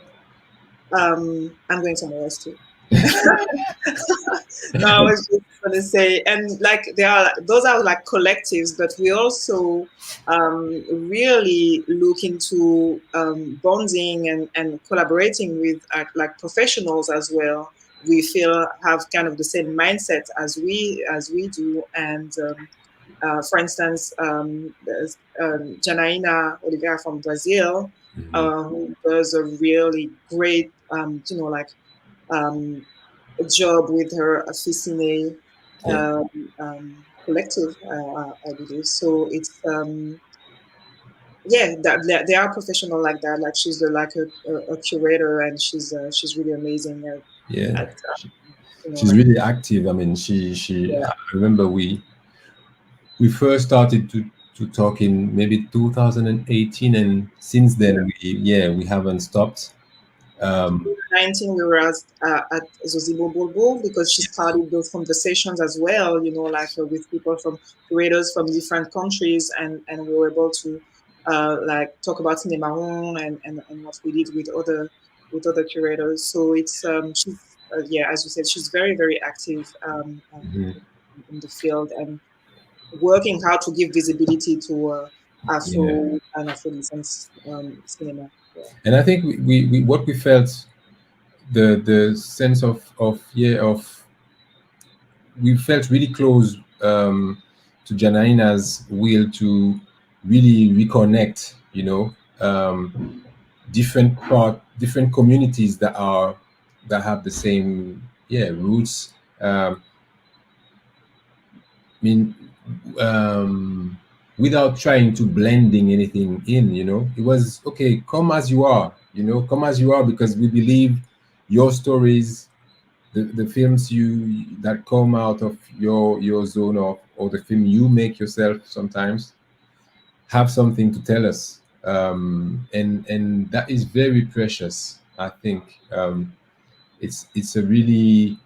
I'm going somewhere else too. No, I was just going to say, and like those are like collectives, but we also really look into bonding and collaborating with like professionals as well. We feel have kind of the same mindset as we do, and for instance, there's Janaína Oliveira from Brazil, who does a really great, job with her Officine Yeah. collective, I believe. So it's they are professional like that. Like she's a curator, and she's really amazing Yeah. at She's really active. I mean, she. yeah. I remember we first started to talk in maybe 2018, and since then we haven't stopped. 2019, we were at Zozibo Bulbul because she started those conversations as well, with people from creators from different countries, and we were able to talk about Cinemawon and what we did with other curators. So it's she's as you said, she's very very active in the field and working hard to give visibility to Yeah. Afro and Afro descent cinema. Yeah. And I think we what we felt, the sense of we felt really close to Janaina's will to really reconnect, different communities that have the same roots. I mean, without trying to blending anything in, it was okay. Come as you are, come as you are, because we believe your stories, the films that come out of your zone, or the film you make yourself sometimes, have something to tell us, and that is very precious. I think it's a really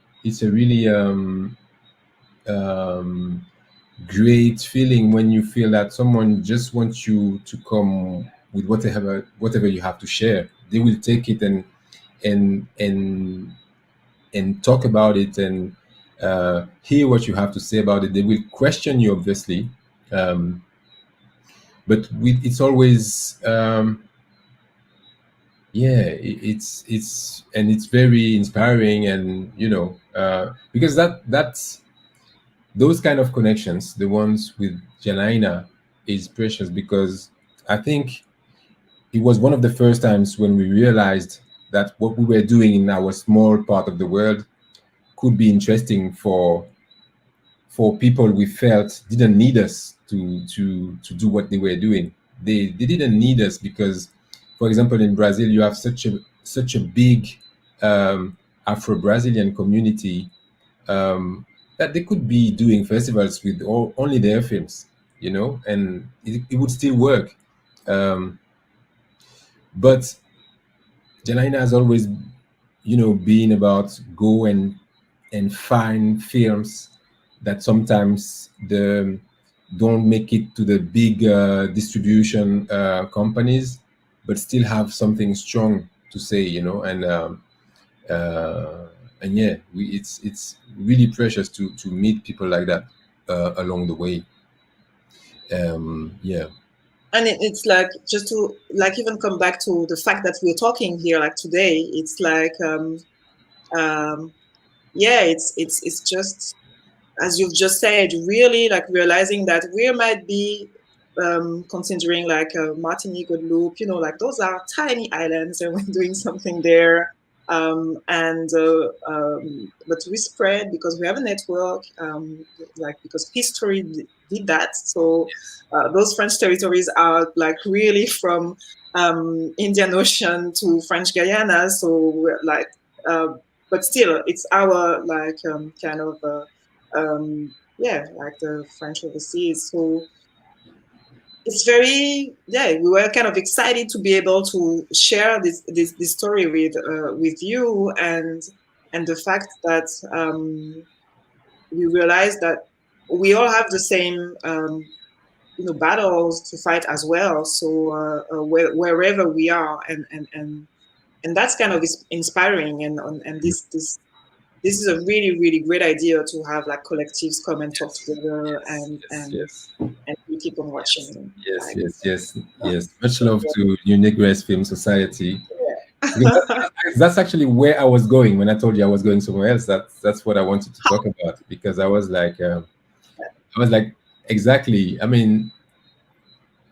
great feeling when you feel that someone just wants you to come with whatever you have to share. They will take it and and and talk about it, and hear what you have to say about it. They will question you, obviously, but it's always it's very inspiring, and because that's those kind of connections, the ones with Janaina, is precious, because I think it was one of the first times when we realized that what we were doing in our small part of the world could be interesting for people we felt didn't need us to do what they were doing. They didn't need us because, for example, in Brazil, you have such a big Afro-Brazilian community, that they could be doing festivals with only their films, and it would still work. But Janaina has always, been about go and find films that sometimes don't make it to the big distribution companies, but still have something strong to say, you know, and yeah, it's really precious to meet people like that along the way. Yeah. And it's like, just to like even come back to the fact that we're talking here like today, it's like yeah, it's just, as you've just said, really like realizing that we might be considering like Martinique, Guadeloupe, you know, like those are tiny islands and we're doing something there. But we spread because we have a network, like because history did that. So those French territories are like really from Indian Ocean to French Guyana. So we're like, but still, it's our like kind of yeah, like the French overseas. So it's very, yeah, we were kind of excited to be able to share this story with you, and the fact that we realized that we all have the same you know, battles to fight as well. So wherever we are, and that's kind of inspiring, and this is a really, really great idea to have like collectives come and talk together, Yes. and we keep on watching. Like, Yes. Much love to New Negress Film Society. Because yeah. that's actually where I was going when I told you I was going somewhere else. That's what I wanted to talk about, because I was like, exactly. I mean,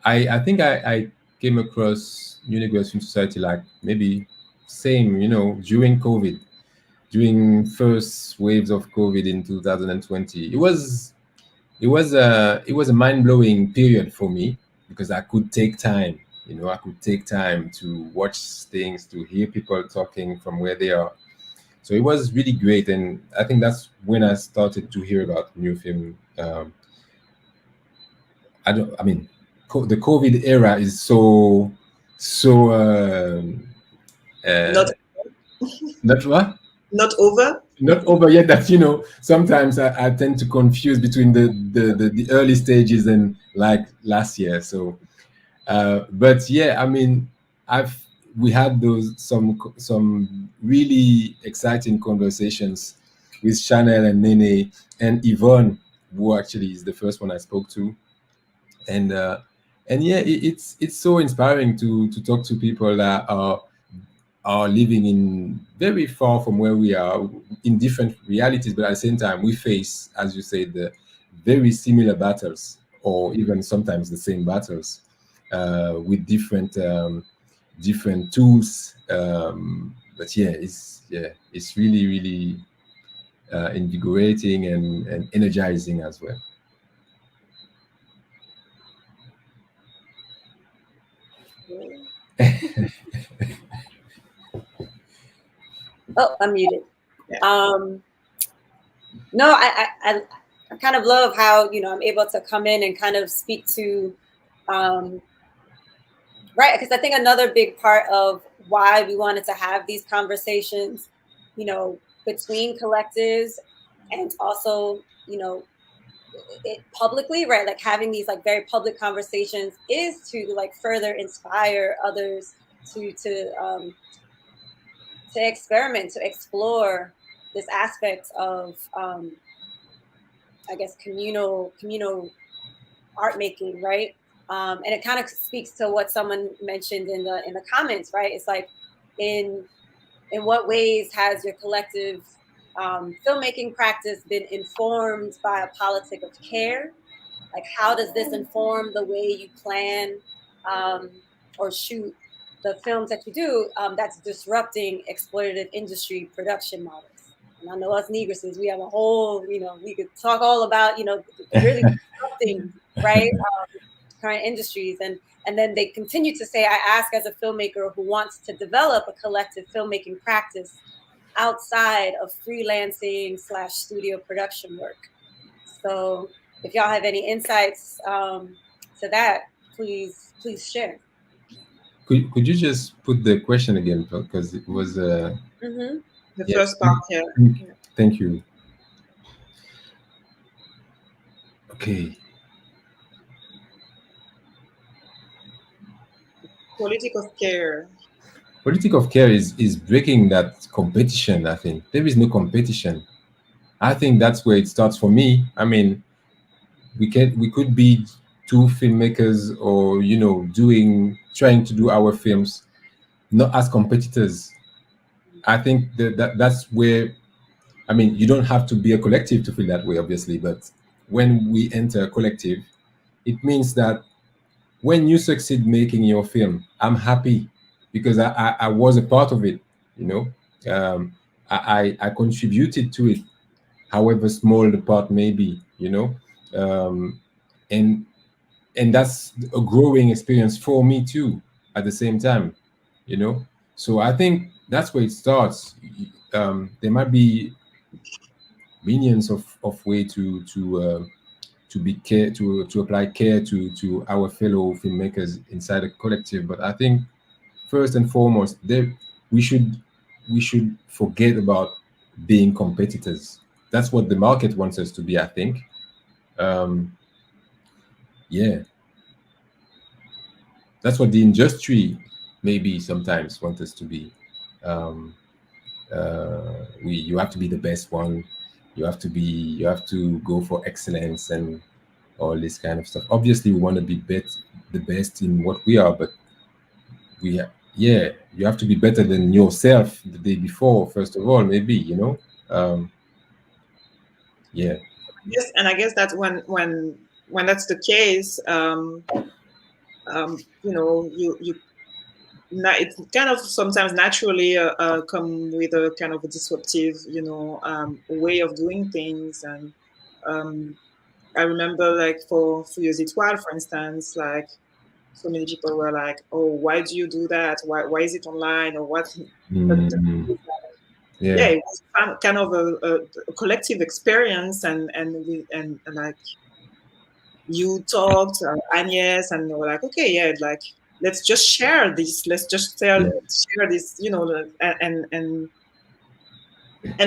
I think I came across New Negress Film Society like maybe same, you know, during COVID, during first waves of COVID in 2020. It was a mind-blowing period for me, because I could take time, you know, I could take time to watch things, to hear people talking from where they are. So it was really great, and I think that's when I started to hear about new film. I mean, the COVID era is so Not not what not over. not over yet, that, you know, sometimes I tend to confuse between the early stages and like last year. So but yeah, I mean, I've we had those some really exciting conversations with Chanel and Nene and Yvonne, who actually is the first one I spoke to. And yeah, it's so inspiring to talk to people that are living in very far from where we are, in different realities, but at the same time we face, as you said, the very similar battles, or even sometimes the same battles, with different tools. But it's really, really invigorating and energizing as well. Oh, I'm muted. Yeah. No, I kind of love how, you know, I'm able to come in and kind of speak to, right, because I think another big part of why we wanted to have these conversations, you know, between collectives, and also, you know, publicly, right, like having these like very public conversations, is to like further inspire others to experiment, to explore this aspect of, I guess, communal art making, right? And it kind of speaks to what someone mentioned in the comments, right? It's like, in what ways has your collective filmmaking practice been informed by a politic of care? Like, how does this inform the way you plan or shoot the films that you do, that's disrupting exploitative industry production models? And I know us Negresses, we have a whole, you know, we could talk all about, you know, really disrupting, right, current industries. And then they continue to say, I ask as a filmmaker who wants to develop a collective filmmaking practice outside of freelancing / studio production work. So if y'all have any insights to that, please share. Could you just put the question again, because it was Mm-hmm. The yes. first part, yeah. Thank you. Okay. Political care. politic of care is breaking that competition. I think there is no competition. I think that's where it starts for me. I mean, we could be two filmmakers, or trying to do our films not as competitors. I think that's where, I mean, you don't have to be a collective to feel that way, obviously, but when we enter a collective, it means that when you succeed making your film, I'm happy because I was a part of it, you know. I contributed to it, however small the part may be, and that's a growing experience for me too at the same time, so I think that's where it starts. There might be millions of way to be care to apply care to our fellow filmmakers inside a collective, but I think first and foremost we should forget about being competitors. That's what the market wants us to be, I think. Yeah, that's what the industry maybe sometimes wants us to be. You have to be the best one. You have to go for excellence and all this kind of stuff. Obviously, we want to be the best in what we are, but yeah, you have to be better than yourself the day before, first of all, maybe, yeah. Yes, and I guess that when that's the case, you it's kind of sometimes naturally come with a kind of a disruptive, way of doing things. And I remember, like, for Furious Étoile, for instance, like, so many people were like, "Oh, why do you do that? Why is it online, or what?" But yeah, Yeah, it was kind of a collective experience, and like, you talked, Agnes, and they were like, "Okay, yeah, like, let's just share this. Let's just yeah, share this, and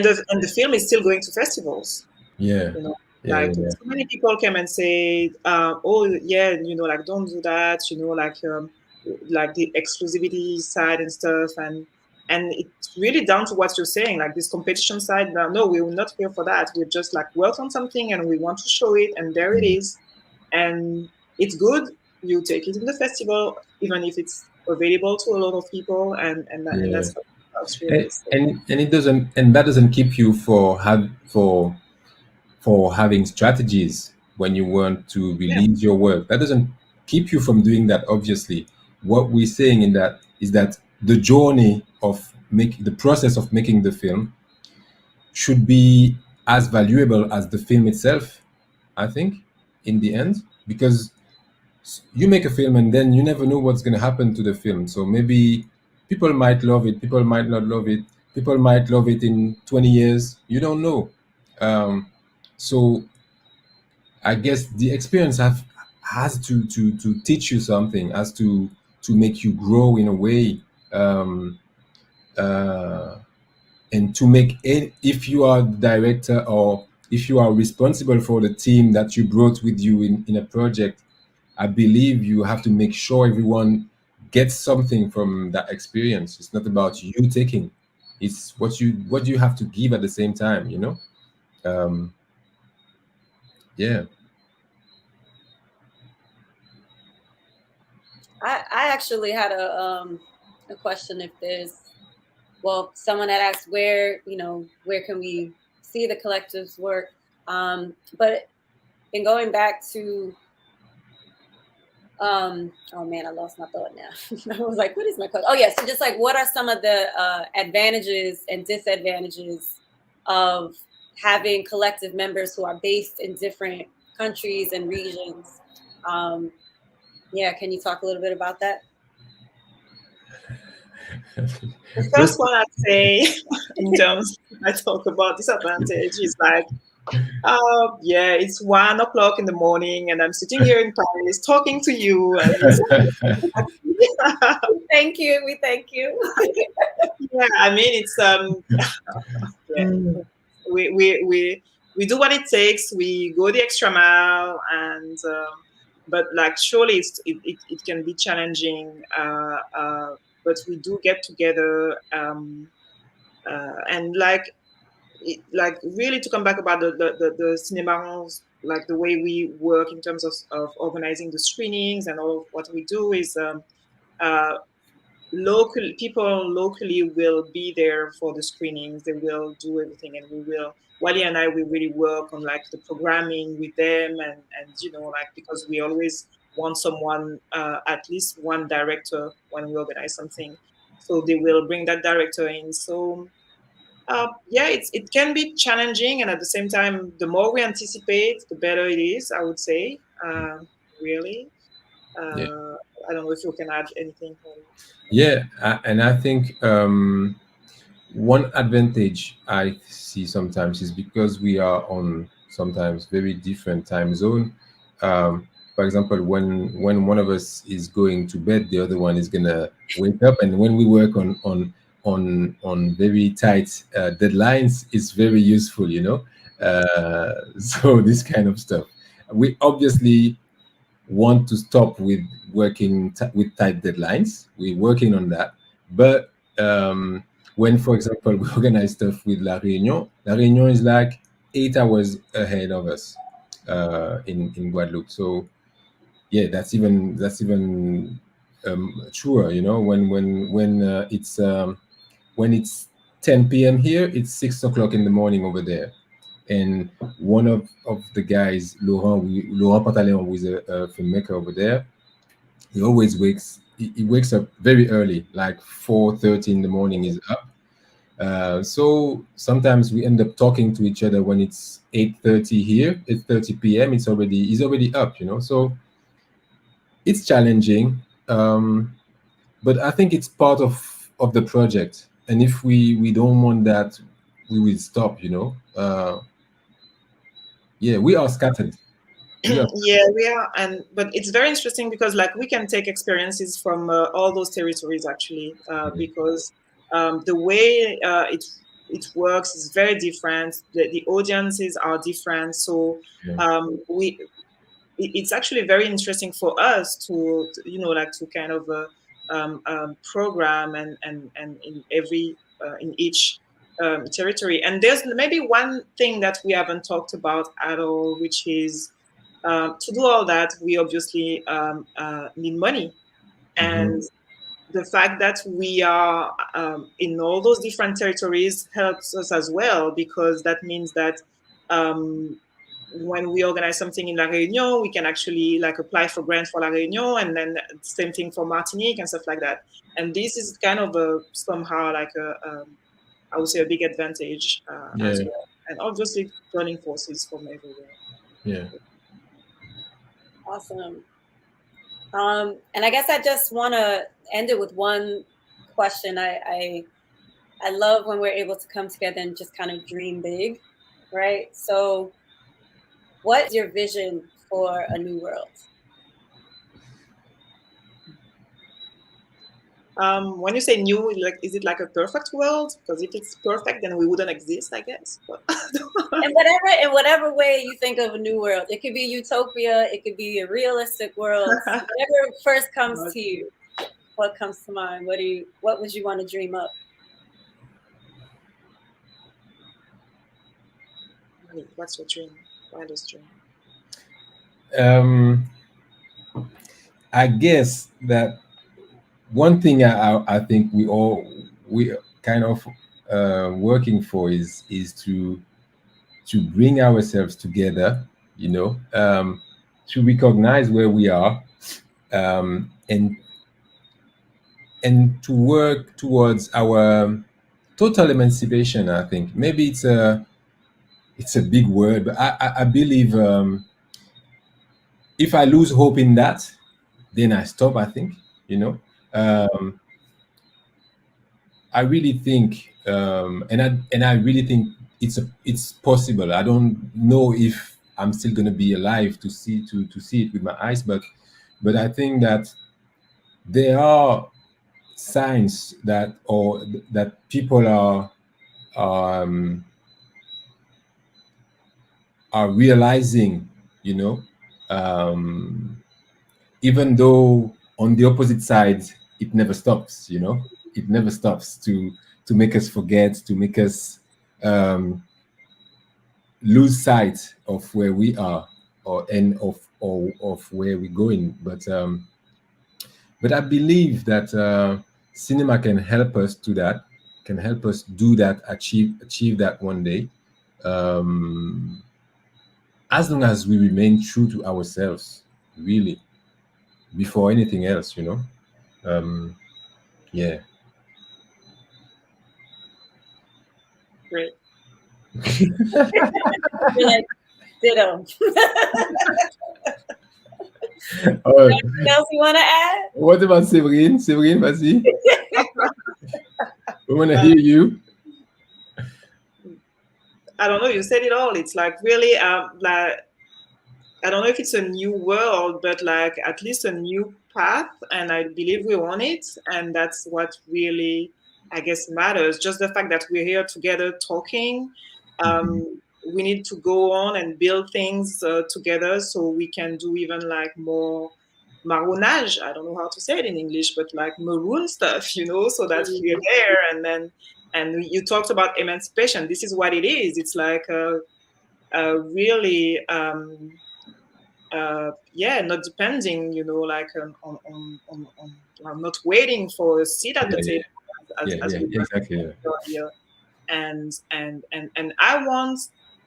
the film is still going to festivals, yeah, you know." yeah, Like, yeah, yeah, so many people came and say, "Oh, yeah, like, don't do that," like the exclusivity side and stuff, and it's really down to what you're saying, like this competition side. No, we were not here for that. We're just like work on something and we want to show it, and there it is, and it's good. You take it in the festival, even if it's available to a lot of people, and yeah. that's how it's really. So, And it doesn't, and that doesn't keep you for having strategies when you want to yeah, release your work. That doesn't keep you from doing that, obviously. What we're saying in that is that the journey of the process of making the film should be as valuable as the film itself, I think, in the end, because you make a film and then you never know what's going to happen to the film. So maybe people might love it, people might not love it, people might love it in 20 years. You don't know. So I guess the experience has to teach you something, has to make you grow in a way, uh, and to make it. If you are the director, or if you are responsible for the team that you brought with you in a project, I believe you have to make sure everyone gets something from that experience. It's not about you taking; it's what you have to give at the same time. Um, yeah. I actually had a question. If there's, well, someone had asked where can we see the collective's work, but in going back to oh man, I lost my thought now. I was like, what is my question? Oh yes, so just like, what are some of the advantages and disadvantages of having collective members who are based in different countries and regions? Yeah, can you talk a little bit about that? the first First, one I'd say, in terms, I talk about disadvantage, is like, yeah, it's 1 o'clock in the morning, and I'm sitting here in Paris talking to you, and it's Thank you. We thank you. yeah. I mean, it's yeah. We do what it takes. We go the extra mile, and but like, surely it can be challenging. but we do get together, and like really to come back about the Cinemawon, like the way we work in terms of organizing the screenings and all of what we do is local people locally will be there for the screenings. They will do everything, and we will. Wally and I, we really work on like the programming with them, and like because we always want someone, at least one director when we organize something, so they will bring that director in. So yeah, it can be challenging, and at the same time, the more we anticipate, the better it is. I would say, really. Yeah. I don't know if you can add anything. Yeah, and I think one advantage I see sometimes is because we are on sometimes very different time zone. For example, when one of us is going to bed, the other one is gonna wake up, and when we work on very tight deadlines, it's very useful, you know. So this kind of stuff. We obviously want to stop with working with tight deadlines. We're working on that. But when, for example, we organize stuff with La Réunion is like 8 hours ahead of us in Guadeloupe. So yeah, that's even truer. You know, when it's 10 p.m. here, it's 6 o'clock in the morning over there. And one of the guys, Laurent Pantaleon, who is a filmmaker over there, he always he wakes up very early, like 4:30 in the morning. He's up. So sometimes we end up talking to each other when it's 8:30 here, 8:30 p.m. He's already up, you know. So it's challenging, but I think it's part of the project. And if we don't want that, we will stop, you know. Yeah, we are scattered. We are. Yeah, we are, but it's very interesting because like we can take experiences from all those territories actually, because the way it works is very different. The audiences are different, so Yeah. It's actually very interesting for us to like to kind of program and in every in each territory. And there's maybe one thing that we haven't talked about at all, which is to do all that, we obviously need money. Mhm. And the fact that we are in all those different territories helps us as well, because that means that when we organize something in La Réunion, we can actually like apply for grant for La Réunion, and then same thing for Martinique and stuff like that. And this is kind of a somehow like I would say a big advantage as Yeah. well. And obviously joining forces from everywhere. Yeah. Awesome. And I guess I just want to end it with one question. I love when we're able to come together and just kind of dream big, right? So, what is your vision for a new world? When you say new, like, is it like a perfect world? Because if it's perfect, then we wouldn't exist, I guess. But In whatever way you think of a new world, it could be utopia, it could be a realistic world. Whatever first comes to you, what comes to mind? What would you want to dream up? What's your dream? Wildest dream? I guess that one thing I think we kind of working for is to bring ourselves together, you know, to recognize where we are, and to work towards our total emancipation. I think maybe it's a big word, but I believe if I lose hope in that, then I stop. I think, you know. I really think, and I really think it's possible. I don't know if I'm still going to be alive to see it with my eyes, but I think that there are signs that people um, are realizing, you know, even though on the opposite side it never stops. You know, it never stops to make us forget, to make us lose sight of where we are, of where we're going. But I believe that cinema can help us do that, can help us do that, achieve that one day, as long as we remain true to ourselves, really, before anything else, you know. Yeah. Great. You're like, ditto. Oh, Anything else you want to add? what about Séverine? Séverine, vas-y. We want to hear you. I don't know. You said it all. It's like really, like, I don't know if it's a new world, but like at least a new path. And I believe we're on it. And that's what really, I guess, matters. Just the fact that we're here together talking. We need to go on and build things together so we can do even like more marronage. I don't know how to say it in English, but like maroon stuff, you know, so that we're there. And you talked about emancipation. This is what it is. It's like really, not depending, you know, like on not waiting for a seat at the table as we Exactly. earlier. And I want,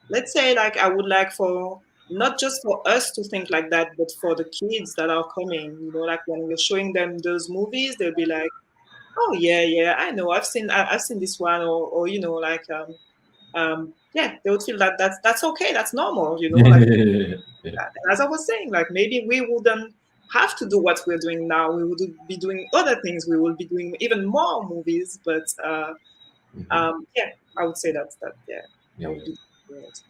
let's say, like I would like for not just for us to think like that, but for the kids that are coming, you know, like when we're showing them those movies, they'll be like, oh yeah, I know, I've seen this one, or you know, like they would feel that that's okay, that's normal, you know, like that. And as I was saying, like maybe we wouldn't have to do what we're doing now. We would be doing other things. We will be doing even more movies, but I would say that I would be doing it.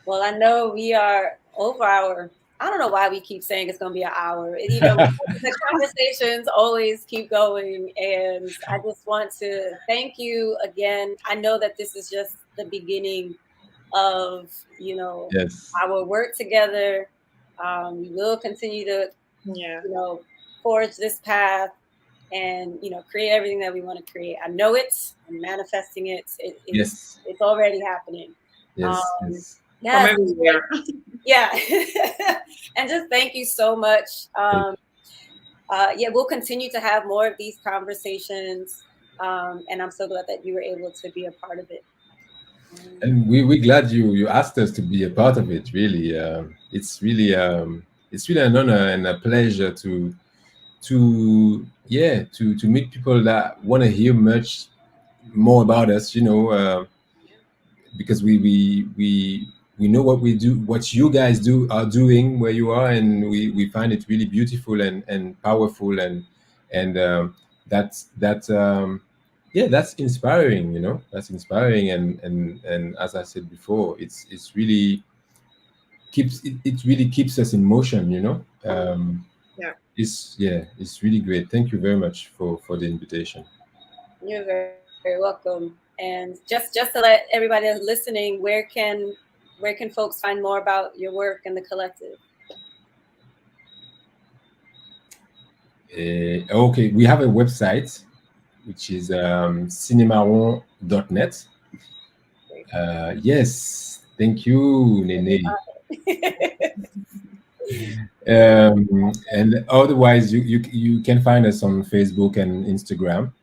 Well, I know we are over our. I don't know why we keep saying it's going to be an hour. You know, the conversations always keep going, and I just want to thank you again. I know that this is just the beginning of, you know, our work together. We will continue to, you know, forge this path and, you know, create everything that we want to create. I know it. I'm manifesting it. It's already happening. Yes. From everywhere. Yeah. And just thank you so much. We'll continue to have more of these conversations. And I'm so glad that you were able to be a part of it. And we're glad you asked us to be a part of it. Really, it's really an honor and a pleasure to meet people that want to hear much more about us. You know, because we know what we do, what you guys are doing where you are, and we find it really beautiful and powerful, and that's inspiring, you know. That's inspiring, and as I said before, it's really it really keeps us in motion, you know. It's really great. Thank you very much for the invitation. You're very, very welcome. And just to let everybody that's listening, where can folks find more about your work and the collective? Okay, we have a website, which is cinemawon.net. Yes, thank you, Nene. And otherwise, you can find us on Facebook and Instagram.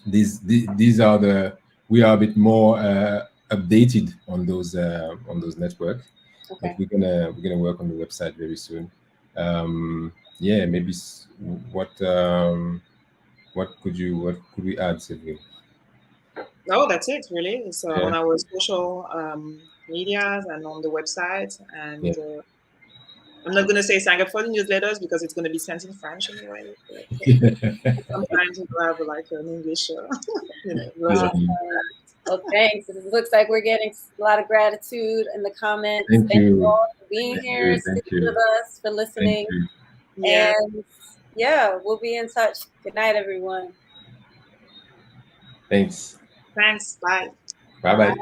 These are we are a bit more updated on those networks. Okay. But we're gonna work on the website very soon. Maybe what could we add, Sylvie? No, that's it really. It's on our social medias and on the website. And I'm not going to say sign up for the newsletters because it's going to be sent in French anyway. Sometimes we'll have like an English, Well, thanks. It looks like we're getting a lot of gratitude in the comments. Thank you all for being here, sticking with us, for listening. And we'll be in touch. Good night, everyone. Thanks. Thanks. Bye. Bye-bye.